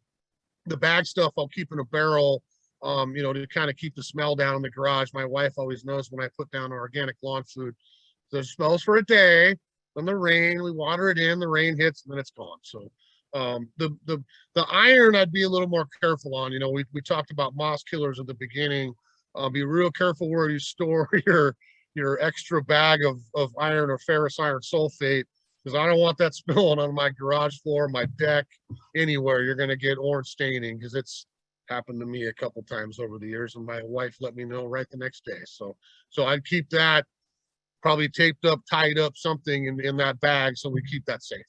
the bag stuff I'll keep in a barrel, you know, to kind of keep the smell down in the garage. My wife always knows when I put down organic lawn food, so it smells for a day. Then the rain, we water it in, the rain hits, and then it's gone. So the iron I'd be a little more careful on. You know, we talked about moss killers at the beginning. Be real careful where you store your extra bag of iron or ferrous iron sulfate, because I don't want that spilling on my garage floor, my deck, anywhere. You're going to get orange staining, because it's happened to me a couple times over the years, and my wife let me know right the next day. So I'd keep that probably taped up, tied up, something in that bag, so we keep that safe.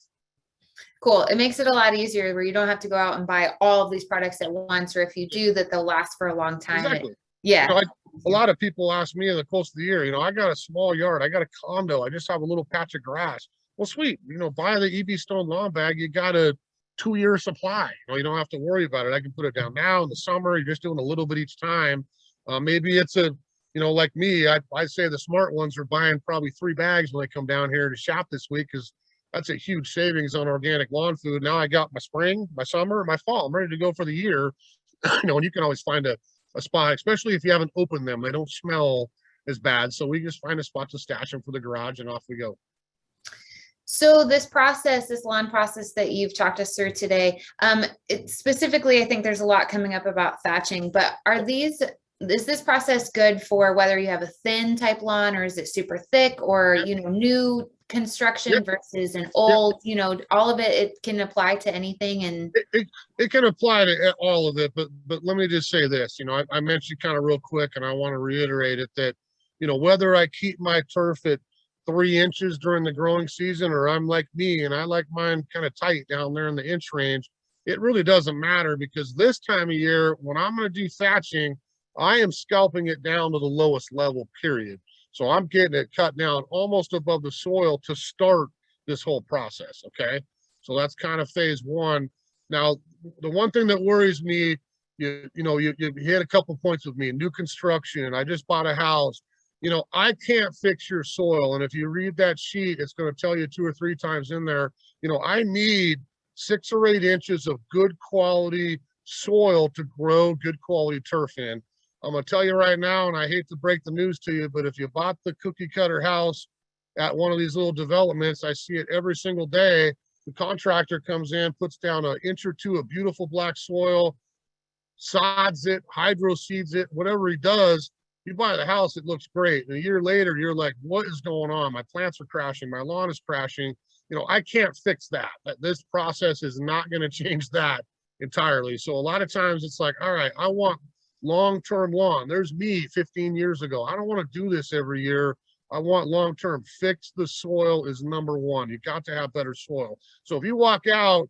Cool. It makes it a lot easier where you don't have to go out and buy all of these products at once, or if you do, that they'll last for a long time. Exactly. Yeah. You know, a lot of people ask me in the course of the year, you know, I got a small yard, I got a condo, I just have a little patch of grass. Well, sweet, you know, buy the EB Stone lawn bag, you got a 2-year supply. You know, you don't have to worry about it. I can put it down now in the summer. You're just doing a little bit each time. Maybe it's you know, like me, I say the smart ones are buying probably 3 bags when they come down here to shop this week, because that's a huge savings on organic lawn food. Now I got my spring, my summer, my fall. I'm ready to go for the year. You know, and you can always find a spot, especially if you haven't opened them. They don't smell as bad. So we just find a spot to stash them for the garage, and off we go. So this process, this lawn process that you've talked us through today, specifically, I think there's a lot coming up about thatching, but is this process good for whether you have a thin type lawn, or is it super thick, or, you know, new construction Yep. versus an old, you know, all of it, it can apply to anything. And It can apply to all of it, but let me just say this, you know, I mentioned kind of real quick, and I want to reiterate it, that, you know, whether I keep my turf at 3 inches during the growing season, or I'm like me and I like mine kind of tight down there in the inch range, it really doesn't matter, because this time of year, when I'm going to do thatching, I am scalping it down to the lowest level, period. So I'm getting it cut down almost above the soil to start this whole process. Okay. So that's kind of phase one. Now, the one thing that worries me, you hit a couple points with me. New construction. I just bought a house. You know, I can't fix your soil. And if you read that sheet, it's going to tell you 2 or 3 times in there, you know, I need 6 or 8 inches of good quality soil to grow good quality turf in. I'm going to tell you right now, and I hate to break the news to you, but if you bought the cookie cutter house at one of these little developments, I see it every single day. The contractor comes in, puts down 1 inch or 2 of beautiful black soil, sods it, hydro seeds it, whatever he does. You buy the house, it looks great. And a year later, you're like, what is going on? My plants are crashing. My lawn is crashing. You know, I can't fix that. This process is not going to change that entirely. So a lot of times it's like, all right, I want long-term lawn. There's me 15 years ago. I don't want to do this every year. I want long-term. Fix the soil is number one. You got to have better soil. So if you walk out,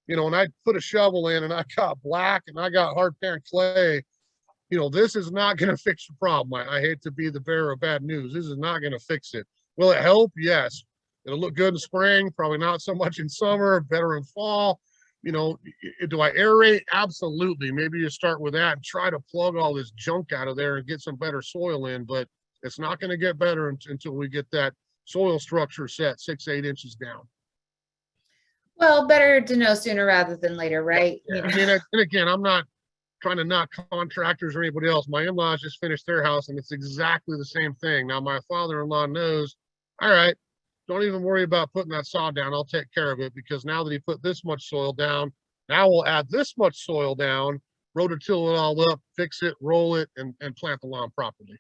you know, and I put a shovel in and I got black and I got hard parent clay, you know, this is not going to fix the problem. I hate to be the bearer of bad news. This is not going to fix it. Will it help? Yes. It'll look good in spring, probably not so much in summer, better in fall. You know, do I aerate? Absolutely. Maybe you start with that and try to plug all this junk out of there and get some better soil in, but it's not going to get better until we get that soil structure set 6, 8 inches down. well, better to know sooner rather than later, right? Yeah. You know? I mean, and again, I'm not trying to knock contractors or anybody else. My in-laws just finished their house and it's exactly the same thing. Now, my father-in-law knows, all right, don't even worry about putting that sod down. I'll take care of it, because now that he put this much soil down, now we'll add this much soil down, rototill it all up, fix it, roll it, and plant the lawn properly.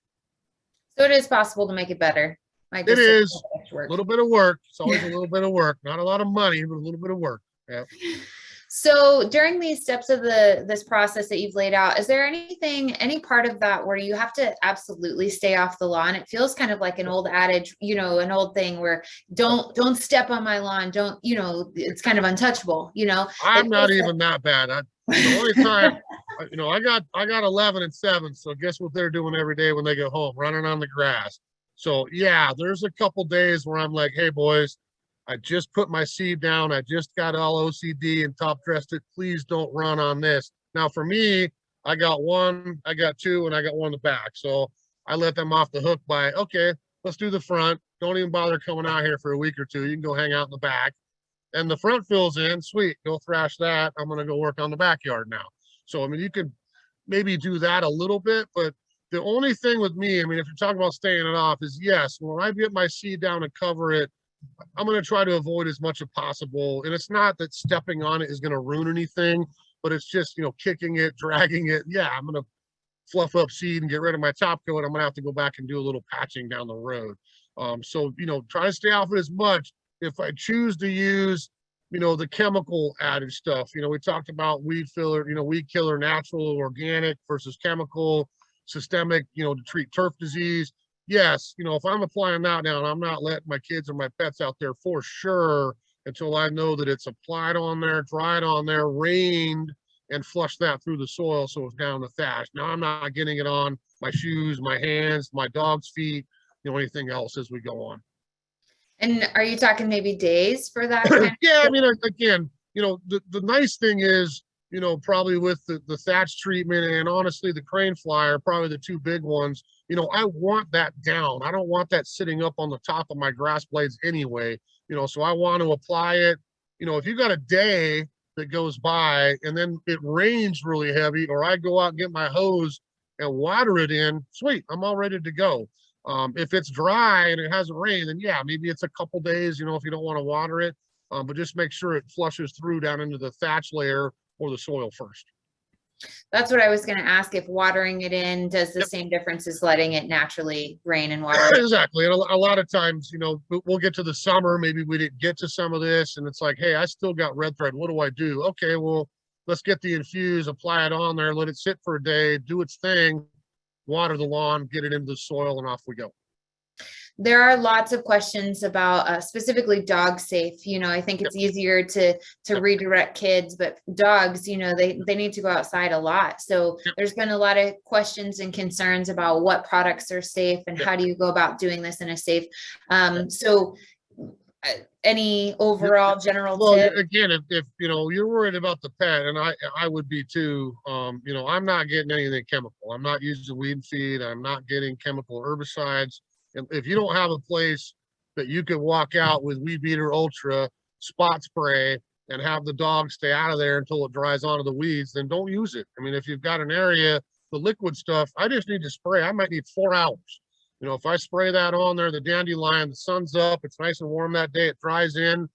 So it is possible to make it better. Might It just take a is little a extra work. little bit of work. It's always a little bit of work. Not a lot of money, but a little bit of work. Yeah. So during these steps of this process that you've laid out, is there anything, any part of that where you have to absolutely stay off the lawn? It feels kind of like an old adage, you know, an old thing where don't step on my lawn. Don't, you know, it's kind of untouchable, you know. I'm not even that bad. The only time, you know, I got 11 and 7. So guess what they're doing every day when they get home? Running on the grass. So yeah, there's a couple days where I'm like, hey boys, I just put my seed down. I just got all OCD and top dressed it. Please don't run on this. Now for me, I got 1, I got 2, and I got 1 in the back. So I let them off the hook by, okay, let's do the front. Don't even bother coming out here for a week or 2. You can go hang out in the back. And the front fills in, sweet, go thrash that. I'm going to go work on the backyard now. So, I mean, you could maybe do that a little bit, but the only thing with me, I mean, if you're talking about staying it off, is yes, when I get my seed down and cover it, I'm going to try to avoid as much as possible. And it's not that stepping on it is going to ruin anything, but it's just, you know, kicking it, dragging it. Yeah, I'm going to fluff up seed and get rid of my top coat. I'm going to have to go back and do a little patching down the road. So, you know, try to stay off it as much. If I choose to use, you know, the chemical added stuff, you know, we talked about weed filler, you know, weed killer, natural, organic versus chemical, systemic, you know, to treat turf disease. Yes, you know, if I'm applying that down, I'm not letting my kids or my pets out there for sure until I know that it's applied on there, dried on there, rained, and flushed that through the soil so it's down the thatch. Now I'm not getting it on my shoes, my hands, my dog's feet, you know, anything else as we go on. And are you talking maybe days for that kind of Yeah, I mean, again, you know, the nice thing is, you know, probably with the thatch treatment and honestly the crane flyer, probably the 2 big ones, you know, I want that down. I don't want that sitting up on the top of my grass blades anyway, you know, so I want to apply it. You know, if you got a day that goes by and then it rains really heavy, or I go out and get my hose and water it in, sweet, I'm all ready to go. If it's dry and it hasn't rained, then yeah, maybe it's a couple days, you know, if you don't want to water it, but just make sure it flushes through down into the thatch layer or the soil first. That's what I was going to ask, if watering it in does the same difference as letting it naturally rain and water. Exactly. And a lot of times, you know, we'll get to the summer, maybe we didn't get to some of this, and it's like, hey, I still got red thread. What do I do? Okay, well, let's get the infuse, apply it on there, let it sit for a day, do its thing, water the lawn, get it into the soil, and off we go. There are lots of questions about specifically dog safe. You know, I think it's easier to redirect kids, but dogs, you know, they need to go outside a lot. So there's been a lot of questions and concerns about what products are safe and how do you go about doing this in a safe. So any overall general tip? Again, if you know you're worried about the pet, and I would be too, you know, I'm not getting anything chemical. I'm not using weed feed. I'm not getting chemical herbicides. And if you don't have a place that you could walk out with Weed Beater Ultra, spot spray, and have the dog stay out of there until it dries onto the weeds, then don't use it. I mean, if you've got an area, the liquid stuff, I just need to spray. I might need 4 hours. You know, if I spray that on there, the dandelion, the sun's up, it's nice and warm that day, it dries in,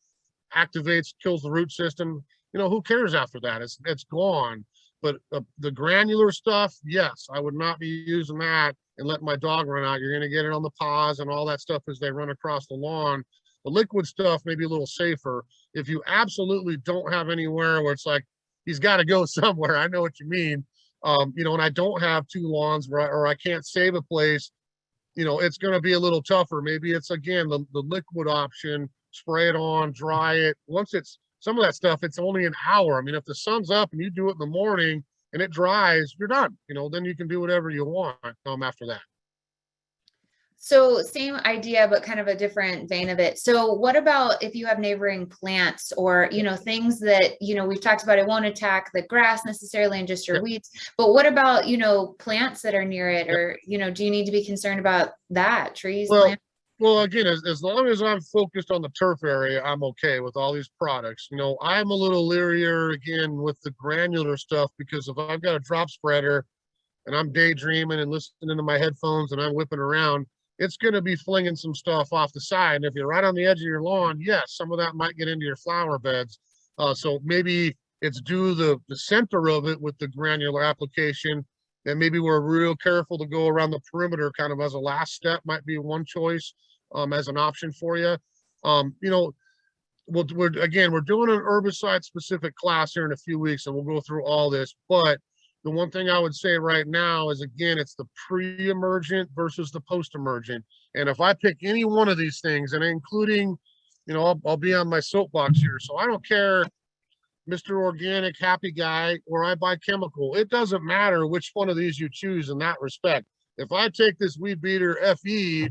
activates, kills the root system. You know, who cares after that? It's gone. But the granular stuff, yes, I would not be using that and let my dog run out. You're going to get it on the paws and all that stuff as they run across the lawn. The liquid stuff may be a little safer. If you absolutely don't have anywhere where it's like, he's got to go somewhere, I know what you mean. You know, and I don't have 2 lawns or I can't save a place, you know, it's going to be a little tougher. Maybe it's, again, the liquid option, spray it on, dry it. Once it's, some of that stuff, it's only an hour. I mean, if the sun's up and you do it in the morning and it dries, you're done. You know, then you can do whatever you want after that. So same idea, but kind of a different vein of it. So what about if you have neighboring plants or, you know, things that, you know, we've talked about, it won't attack the grass necessarily and just your weeds, but what about, you know, plants that are near it or, you know, do you need to be concerned about that, trees, plants? Well, again, as long as I'm focused on the turf area, I'm okay with all these products. You know, I'm a little leerier, again, with the granular stuff, because if I've got a drop spreader and I'm daydreaming and listening to my headphones and I'm whipping around, it's going to be flinging some stuff off the side. And if you're right on the edge of your lawn, yes, some of that might get into your flower beds. So maybe it's do the center of it with the granular application. And maybe we're real careful to go around the perimeter kind of as a last step, might be one choice as an option for you. You know, we're doing an herbicide specific class here in a few weeks and we'll go through all this. But the one thing I would say right now is, again, it's the pre-emergent versus the post-emergent. And if I pick any one of these things, and including, you know, I'll be on my soapbox here. So I don't care, Mr. Organic, happy guy, or I buy chemical. It doesn't matter which one of these you choose in that respect. If I take this Weed Beater FE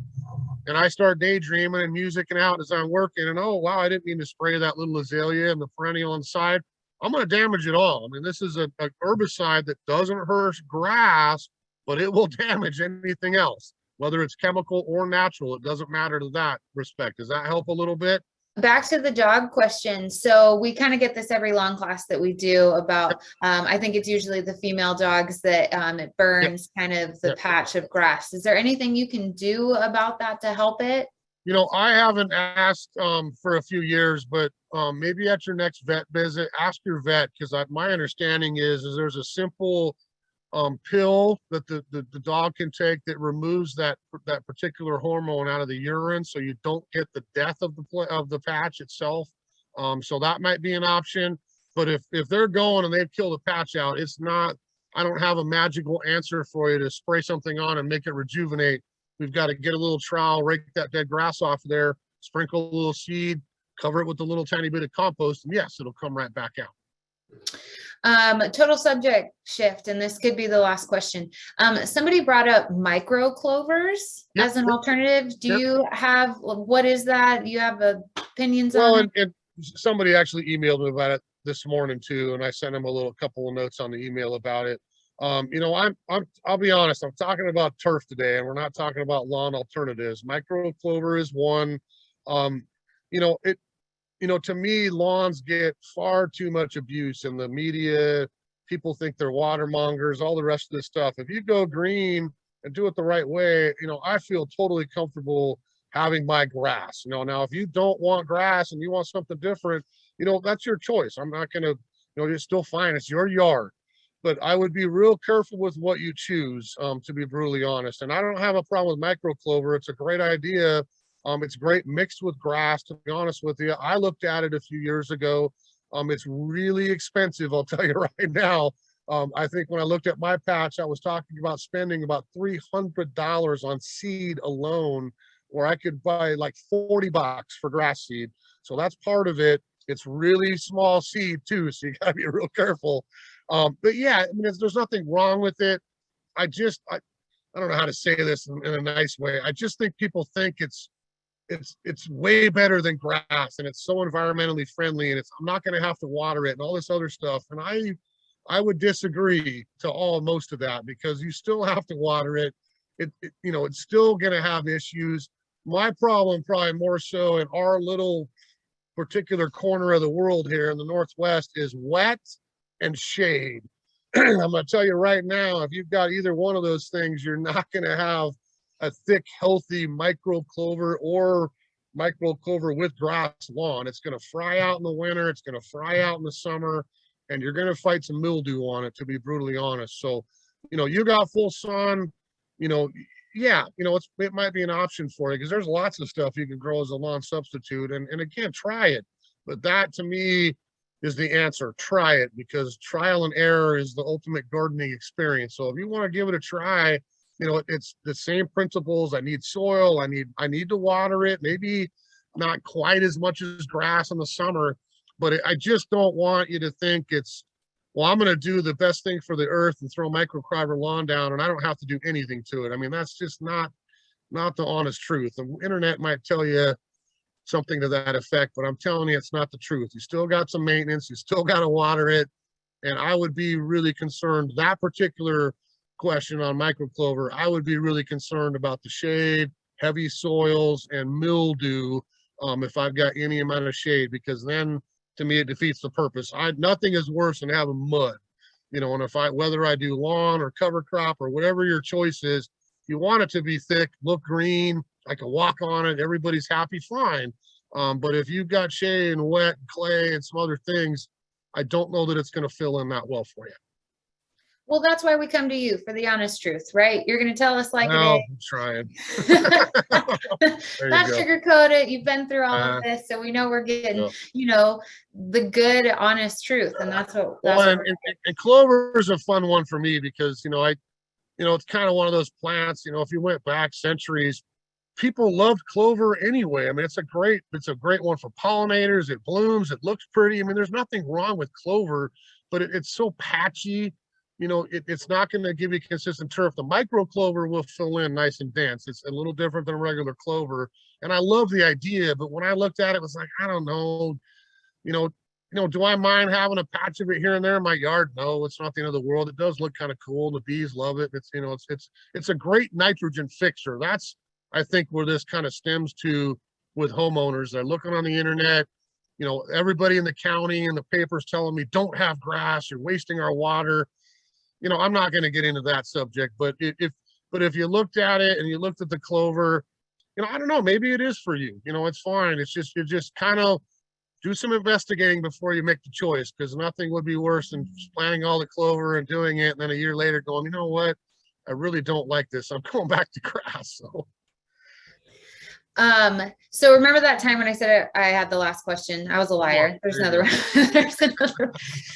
and I start daydreaming and musicking out as I'm working, and oh, wow, I didn't mean to spray that little azalea and the perennial on the side, I'm going to damage it all. I mean, this is a herbicide that doesn't hurt grass, but it will damage anything else, whether it's chemical or natural. It doesn't matter to that respect. Does that help a little bit? Back to the dog question. So we kind of get this every lawn class that we do about, I think it's usually the female dogs that it burns kind of the patch of grass. Is there anything you can do about that to help it? You know, I haven't asked for a few years, but maybe at your next vet visit, ask your vet, because my understanding is there's a simple pill that the dog can take that removes that particular hormone out of the urine, so you don't get the death of the patch itself. So that might be an option. But if they're going and they've killed the patch out, it's not. I don't have a magical answer for you to spray something on and make it rejuvenate. We've got to get a little trowel, rake that dead grass off there, sprinkle a little seed, cover it with a little tiny bit of compost, and yes, it'll come right back out. Total subject shift, and this could be the last question. Somebody brought up micro clovers as an alternative. Do you have, what is that? Do you have opinions on it? And somebody actually emailed me about it this morning too, and I sent him a couple of notes on the email about it. You know, I'll be honest, I'm talking about turf today, and we're not talking about lawn alternatives. Micro clover is one. You know, to me, lawns get far too much abuse in the media. People think they're watermongers, all the rest of this stuff. If you go green and do it the right way, you know, I feel totally comfortable having my grass. You know, now if you don't want grass and you want something different, you know, that's your choice. I'm not going to, you know, it's still fine. It's your yard. but I would be real careful with what you choose, to be brutally honest. And I don't have a problem with micro clover. It's a great idea. It's great mixed with grass, to be honest with you. I looked at it a few years ago. It's really expensive, I'll tell you right now. I think when I looked at my patch, I was talking about spending about $300 on seed alone, where I could buy like 40 bucks for grass seed. So that's part of it. It's really small seed too, so you gotta be real careful. But yeah, I mean, there's nothing wrong with it. I don't know how to say this in a nice way. I just think people think it's way better than grass, and it's so environmentally friendly, and I'm not going to have to water it and all this other stuff. And I would disagree to most of that, because you still have to water it. It's still going to have issues. My problem, probably more so in our little particular corner of the world here in the Northwest, is wet and shade. I'm going to tell you right now, if you've got either one of those things, you're not going to have a thick, healthy micro clover or micro clover with grass lawn. It's going to fry out in the winter. It's going to fry out in the summer, and you're going to fight some mildew on it, to be brutally honest. So, you got full sun, yeah, it might be an option for you, because there's lots of stuff you can grow as a lawn substitute. And again, try it. But that, to me, is the answer. Try it, because trial and error is the ultimate gardening experience. So if you want to give it a try, it's the same principles. I need soil. I need to water it. Maybe not quite as much as grass in the summer, but I just don't want you to think well, I'm going to do the best thing for the earth and throw microcliber lawn down, and I don't have to do anything to it. I mean, that's just not the honest truth. The internet might tell you something to that effect, but I'm telling you, it's not the truth. You still got some maintenance. You still got to water it. And I would be really concerned, that particular question on microclover, I would be really concerned about the shade, heavy soils, and mildew, if I've got any amount of shade, because then, to me, it defeats the purpose. Nothing is worse than having mud, and whether I do lawn or cover crop or whatever your choice is, you want it to be thick, look green, I can walk on it, everybody's happy, fine. But if you've got shade and wet and clay and some other things, I don't know that it's going to fill in that well for you. Well, that's why we come to you for the honest truth, right? You're going to tell us like it is. I'm trying. Not sugarcoat it. You've been through all of this, so we know we're getting, the good, honest truth, and that's what. And clover is a fun one for me, because it's kind of one of those plants. If you went back centuries, people loved clover anyway. I mean, it's a great one for pollinators. It blooms. It looks pretty. I mean, there's nothing wrong with clover, but it's so patchy. It's not going to give you consistent turf. The micro clover will fill in nice and dense. It's a little different than regular clover, and I love the idea. But when I looked at it, it was like, I don't know, do I mind having a patch of it here and there in my yard? No, it's not the end of the world. It does look kind of cool. The bees love it. It's a great nitrogen fixer. That's, I think, where this kind of stems to with homeowners. They're looking on the internet. Everybody in the county and the papers telling me, don't have grass, you're wasting our water. I'm not going to get into that subject, but if you looked at it and you looked at the clover, I don't know, maybe it is for you. It's fine. It's just, you just kind of do some investigating before you make the choice, because nothing would be worse than planting all the clover and doing it, and then a year later going, you know what, I really don't like this. I'm going back to grass. So remember that time when I said I had the last question? I was a liar. There's another one.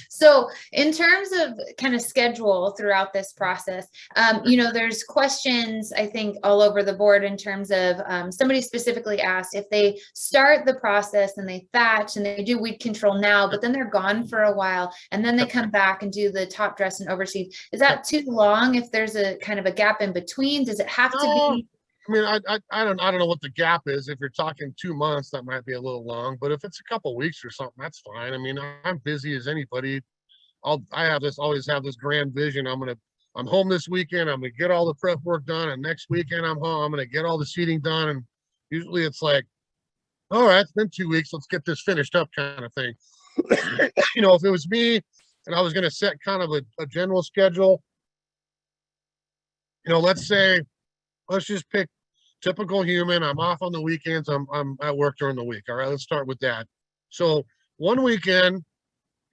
So in terms of kind of schedule throughout this process, there's questions, I think, all over the board in terms of, somebody specifically asked if they start the process and they thatch and they do weed control now, but then they're gone for a while and then they come back and do the top dress and overseed. Is that too long if there's a kind of a gap in between? Does it have to be? I mean, I don't know what the gap is. If you're talking 2 months, that might be a little long, but if it's a couple of weeks or something, that's fine. I mean, I'm busy as anybody. Always have this grand vision. I'm home this weekend. I'm gonna get all the prep work done, and next weekend I'm home. I'm gonna get all the seeding done. And usually it's like, all right, it's been 2 weeks. Let's get this finished up, kind of thing. If it was me and I was gonna set kind of a general schedule, let's just pick typical human. I'm off on the weekends. I'm at work during the week. All right, let's start with that. So one weekend,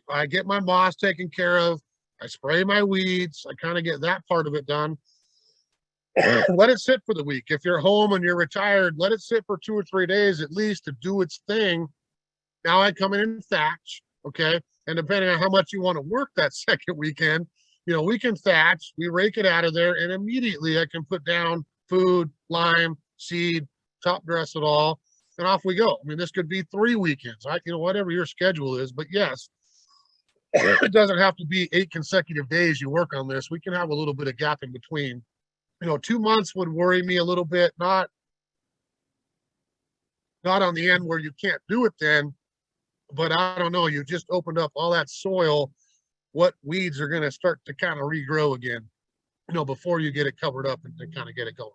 I get my moss taken care of. I spray my weeds. I kind of get that part of it done. Let it sit for the week. If you're home and you're retired, let it sit for 2 or 3 days at least to do its thing. Now I come in and thatch, okay? And depending on how much you want to work that second weekend, you know, we can thatch, we rake it out of there, and immediately I can put down food, lime, seed, top dress it all, and off we go. I mean, this could be 3 weekends, you know, whatever your schedule is, but yes, it doesn't have to be 8 consecutive days you work on this. We can have a little bit of gap in between. You know, 2 months would worry me a little bit, not on the end where you can't do it then, but I don't know, you just opened up all that soil. What weeds are going to start to kind of regrow again, you know, before you get it covered up and kind of get it going.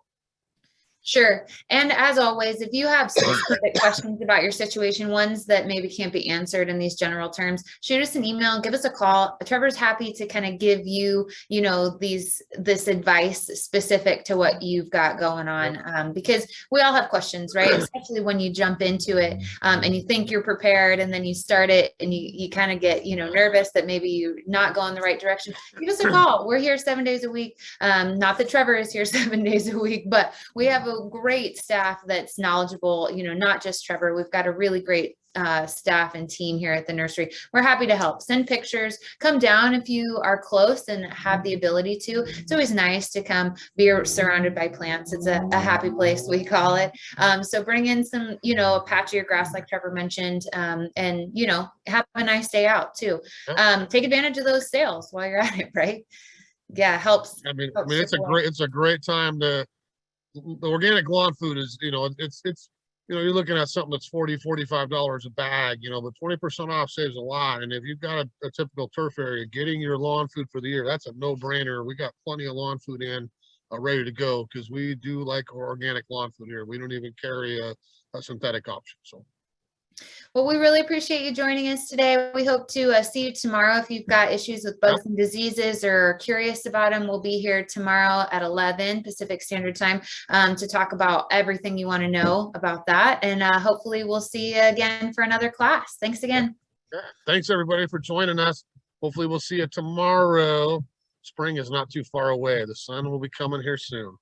Sure. And as always, if you have specific questions about your situation, ones that maybe can't be answered in these general terms, shoot us an email, give us a call. Trevor's happy to kind of give you, you know, this advice specific to what you've got going on, because we all have questions, right? Especially when you jump into it and you think you're prepared, and then you start it and you kind of get, you know, nervous that maybe you're not going the right direction. Give us a call. We're here 7 days a week. Not that Trevor is here 7 days a week, but we have a great staff that's knowledgeable, you know, not just Trevor. We've got a really great staff and team here at the nursery. We're happy to help. Send pictures, come down if you are close and have the ability to. It's always nice to come be surrounded by plants. It's a happy place, we call it. So bring in some, you know, a patch of your grass like Trevor mentioned, and, you know, have a nice day out too. Take advantage of those sales while you're at it, right? Yeah, helps. I mean, it's a great time to. The organic lawn food is, you know, it's you know, you're looking at something that's $40–45 a bag, you know, but 20% off saves a lot. And if you've got a typical turf area, getting your lawn food for the year, that's a no-brainer. We got plenty of lawn food in ready to go, because we do like our organic lawn food here. We don't even carry a synthetic option. So. Well, we really appreciate you joining us today. We hope to see you tomorrow. If you've got issues with bugs and diseases or curious about them, we'll be here tomorrow at 11 Pacific Standard Time to talk about everything you want to know about that. And hopefully we'll see you again for another class. Thanks again. Yeah. Thanks everybody for joining us. Hopefully we'll see you tomorrow. Spring is not too far away. The sun will be coming here soon.